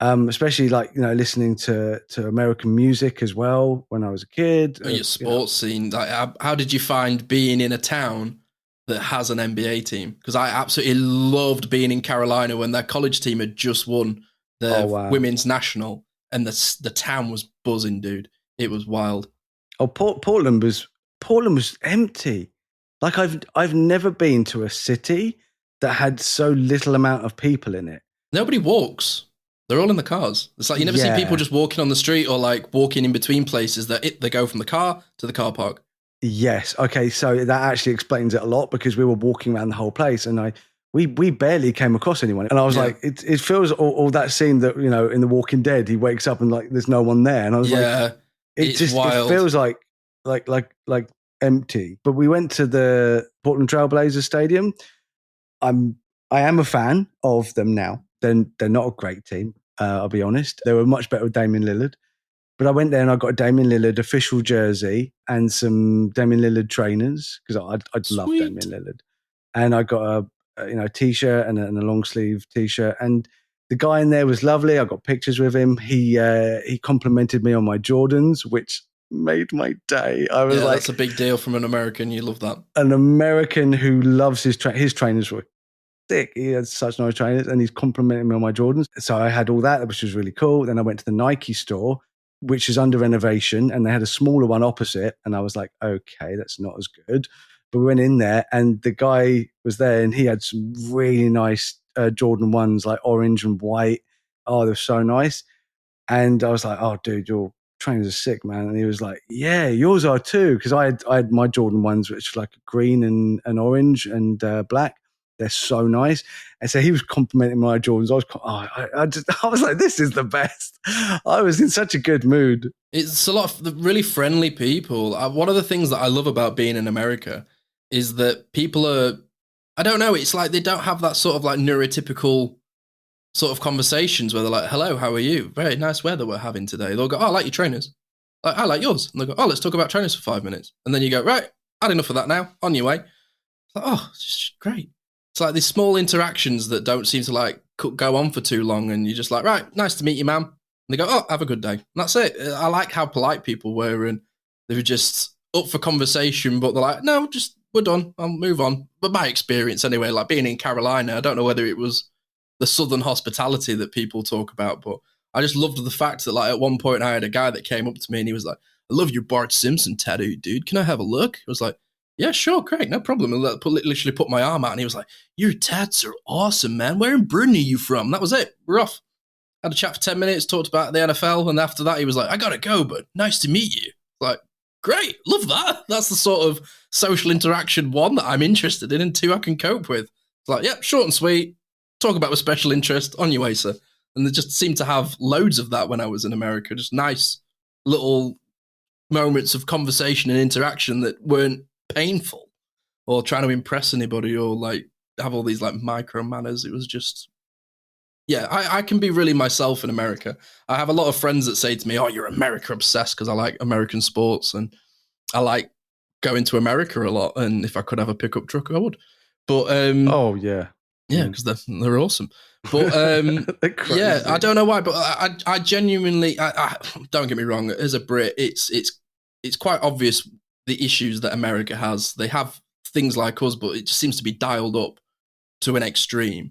especially like, listening to American music as well when I was a kid. Your sports scene. Like, how did you find being in a town that has an NBA team? Because I absolutely loved being in Carolina when their college team had just won the women's national, and the town was buzzing, dude. It was wild. Oh, Portland was empty. Like I've never been to a city that had so little amount of people in it. Nobody walks. They're all in the cars. It's like you never see people just walking on the street or like walking in between places. They go from the car to the car park. Yes. Okay. So that actually explains it a lot, because we were walking around the whole place, and we barely came across anyone. And I was like, it feels all that scene that, in The Walking Dead, he wakes up and like there's no one there. And I was like, it feels like empty. But we went to the Portland Trailblazers Stadium. I am a fan of them now. They're not a great team, I'll be honest. They were much better with Damian Lillard. But I went there and I got a Damian Lillard official jersey and some Damian Lillard trainers because I'd love Damian Lillard. And I got a t-shirt and a long sleeve t-shirt. And the guy in there was lovely. I got pictures with him. He complimented me on my Jordans, which made my day. I was like, that's a big deal from an American. You love that. An American who loves his trainers were thick. He had such nice trainers, and he's complimenting me on my Jordans. So I had all that, which was really cool. Then I went to the Nike store, which is under renovation, and they had a smaller one opposite. And I was like, okay, that's not as good. But we went in there, and the guy was there, and he had some really nice Jordan 1s, like orange and white. Oh, they're so nice. And I was like, oh, dude, your trainers are sick, man. And he was like, yeah, yours are too. Because I had my Jordan 1s, which were like green and orange and black. They're so nice. And so he was complimenting my Jordans. I was like, this is the best. I was in such a good mood. It's a lot of really friendly people. One of the things that I love about being in America is that people are, I don't know, it's like they don't have that sort of like neurotypical sort of conversations where they're like, hello, how are you? Very nice weather we're having today. They'll go, oh, I like your trainers. Like, I like yours. And they'll go, oh, let's talk about trainers for 5 minutes. And then you go, right, had enough of that now, on your way. It's like, oh, it's just great. It's like these small interactions that don't seem to like go on for too long. And you're just like, right, nice to meet you, ma'am. And they go, oh, have a good day. And that's it. I like how polite people were, and they were just up for conversation, but they're like, no, just, we're done. I'll move on. But my experience anyway, like being in Carolina, I don't know whether it was the Southern hospitality that people talk about, but I just loved the fact that like at one point I had a guy that came up to me and he was like, I love your Bart Simpson tattoo, dude. Can I have a look? I was like, yeah, sure, great, no problem. And literally put my arm out and he was like, your tats are awesome, man. Where in Britain are you from? And that was it. We're off. Had a chat for 10 minutes, talked about the NFL, and after that he was like, I gotta go, but nice to meet you. Like, great, love that. That's the sort of social interaction, one, that I'm interested in, and two, I can cope with. It's like, yep, short and sweet, talk about with special interest, on your way, sir. And they just seemed to have loads of that when I was in America, just nice little moments of conversation and interaction that weren't painful or trying to impress anybody or like have all these like micro manners. It was just, yeah, I can be really myself in America. I have a lot of friends that say to me, oh, you're America obsessed, because I like American sports and I like going to America a lot. And if I could have a pickup truck, I would. But oh, yeah. Yeah, because they're awesome. But yeah, I don't know why, but I genuinely, I don't get me wrong, as a Brit, it's quite obvious the issues that America has. They have things like us, but it just seems to be dialed up to an extreme.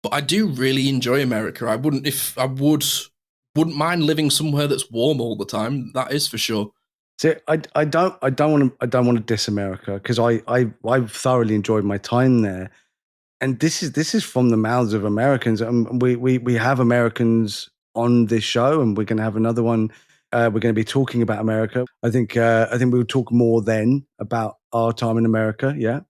But I do really enjoy America. I wouldn't mind living somewhere that's warm all the time. That is for sure. See, I don't want to diss America, because I thoroughly enjoyed my time there. And this is from the mouths of Americans. We have Americans on this show, and we're going to have another one. We're going to be talking about America. I think we'll talk more then about our time in America. Yeah,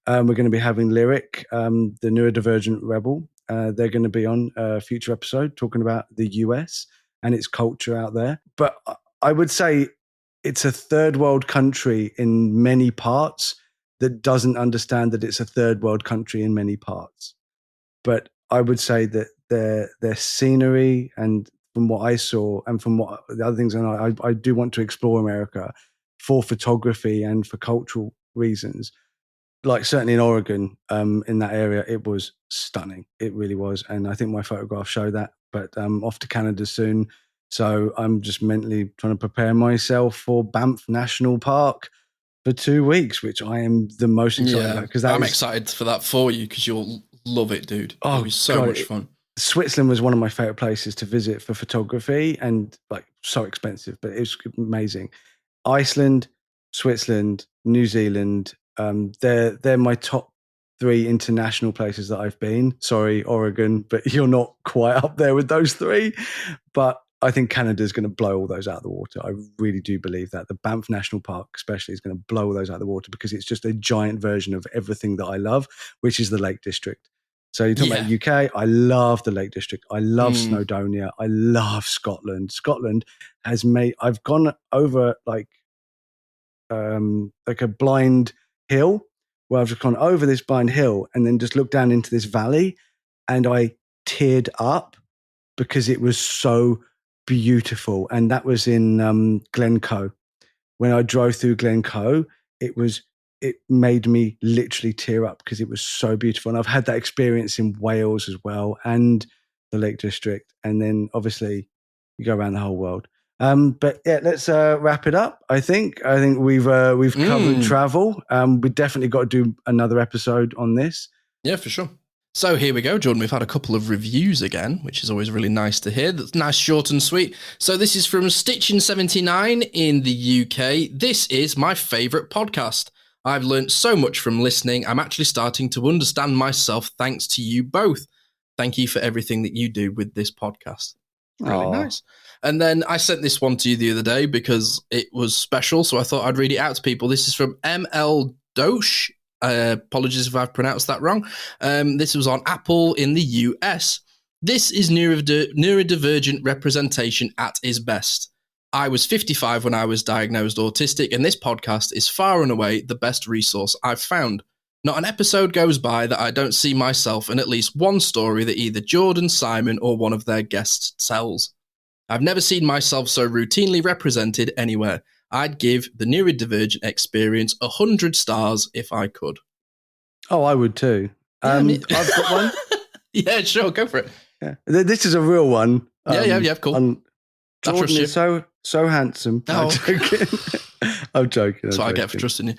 we're going to be having Lyric, the neurodivergent rebel. They're going to be on a future episode talking about the US and its culture out there. But I would say it's a third world country in many parts that doesn't understand that it's a third world country in many parts. But I would say that their scenery, and from what I saw and from what the other things, and I do want to explore America for photography and for cultural reasons. Like certainly in Oregon, in that area, it was stunning. It really was. And I think my photographs show that. But I'm off to Canada soon. So I'm just mentally trying to prepare myself for Banff National Park for 2 weeks, which I am the most excited about. Because I'm excited for that for you, because you'll love it, dude. It'll be so much fun. Switzerland was one of my favorite places to visit for photography, and like so expensive, but it was amazing. Iceland, Switzerland, New Zealand, they're my top 3 international places that I've been. Sorry, Oregon, but you're not quite up there with those 3. But I think Canada is going to blow all those out of the water. I really do believe that. The Banff National Park especially is going to blow all those out of the water, because it's just a giant version of everything that I love, which is the Lake District. So you're talking about UK, I love the Lake District. I love Snowdonia. I love Scotland. Scotland has I've gone over like like a blind hill where I've just gone over this blind hill and then just looked down into this valley, and I teared up because it was so beautiful. And that was in Glencoe. When I drove through Glencoe, it made me literally tear up because it was so beautiful. And I've had that experience in Wales as well, and the Lake District. And then obviously you go around the whole world. But yeah, let's wrap it up. I think we've covered travel. We definitely got to do another episode on this. Yeah, for sure. So here we go, Jordan. We've had a couple of reviews again, which is always really nice to hear. That's nice, short and sweet. So this is from Stitchin79 in the UK. This is my favourite podcast. I've learned so much from listening. I'm actually starting to understand myself thanks to you both. Thank you for everything that you do with this podcast. Really nice. And then I sent this one to you the other day because it was special, so I thought I'd read it out to people. This is from ML Dosh. Apologies if I've pronounced that wrong. This was on Apple in the US. This is neurodivergent representation at its best. I was 55 when I was diagnosed autistic, and this podcast is far and away the best resource I've found. Not an episode goes by that I don't see myself in at least one story that either Jordan, Simon, or one of their guests tells. I've never seen myself so routinely represented anywhere. I'd give the Neurodivergent Experience 100 stars if I could. Oh, I would too. I've got one. Yeah, sure, go for it. Yeah. This is a real one. Yeah, cool. Jordan is so handsome. Oh. I'm joking. That's what I get for trusting you.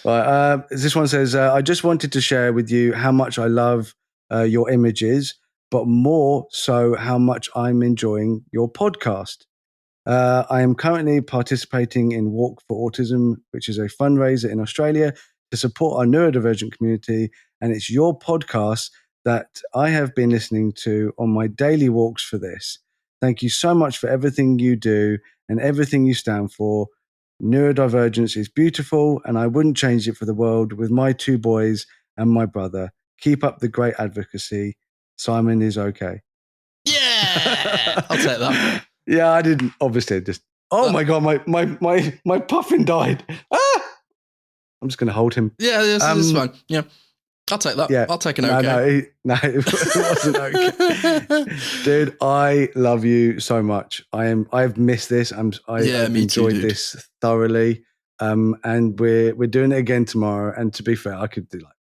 Right, this one says, I just wanted to share with you how much I love your images, but more so how much I'm enjoying your podcast. I am currently participating in Walk for Autism, which is a fundraiser in Australia to support our neurodivergent community. And it's your podcast that I have been listening to on my daily walks for this. Thank you so much for everything you do and everything you stand for. Neurodivergence is beautiful, and I wouldn't change it for the world with my 2 boys and my brother. Keep up the great advocacy. Simon is okay. Yeah, I'll take that. Yeah, I didn't. Obviously, just. Oh my god, my puffin died. Ah! I'm just going to hold him. Yeah, this is fine. Yeah, I'll take that. Yeah, I'll take an okay. No, it wasn't okay. Dude, I love you so much. I've missed this. I've enjoyed this thoroughly. And we're doing it again tomorrow. And to be fair, I could do like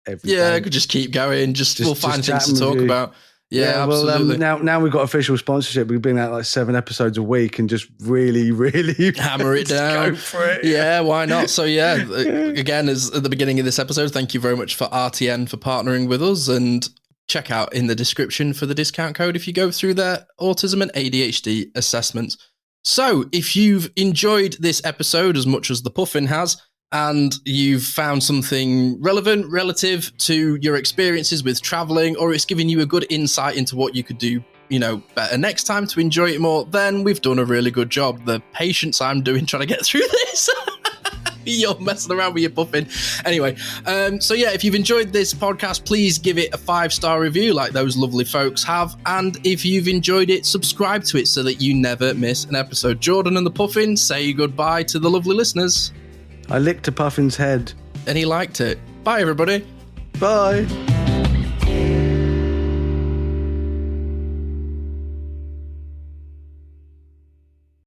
every day. I could just keep going. We'll find things to talk about. Yeah, absolutely. Well, now we've got official sponsorship. We've been out like 7 episodes a week and just really, really hammer it down. Go for it. Yeah, why not? So yeah, again, as at the beginning of this episode, thank you very much for RTN for partnering with us, and check out in the description for the discount code if you go through their autism and ADHD assessments. So if you've enjoyed this episode as much as the Puffin has, and you've found something relevant relative to your experiences with traveling, or it's giving you a good insight into what you could do, better next time to enjoy it more, then we've done a really good job. The patience I'm doing trying to get through this. You're messing around with your puffin. Anyway, so yeah, if you've enjoyed this podcast, please give it a 5-star review like those lovely folks have. And if you've enjoyed it, subscribe to it so that you never miss an episode. Jordan and the Puffin say goodbye to the lovely listeners. I licked a puffin's head. And he liked it. Bye, everybody. Bye.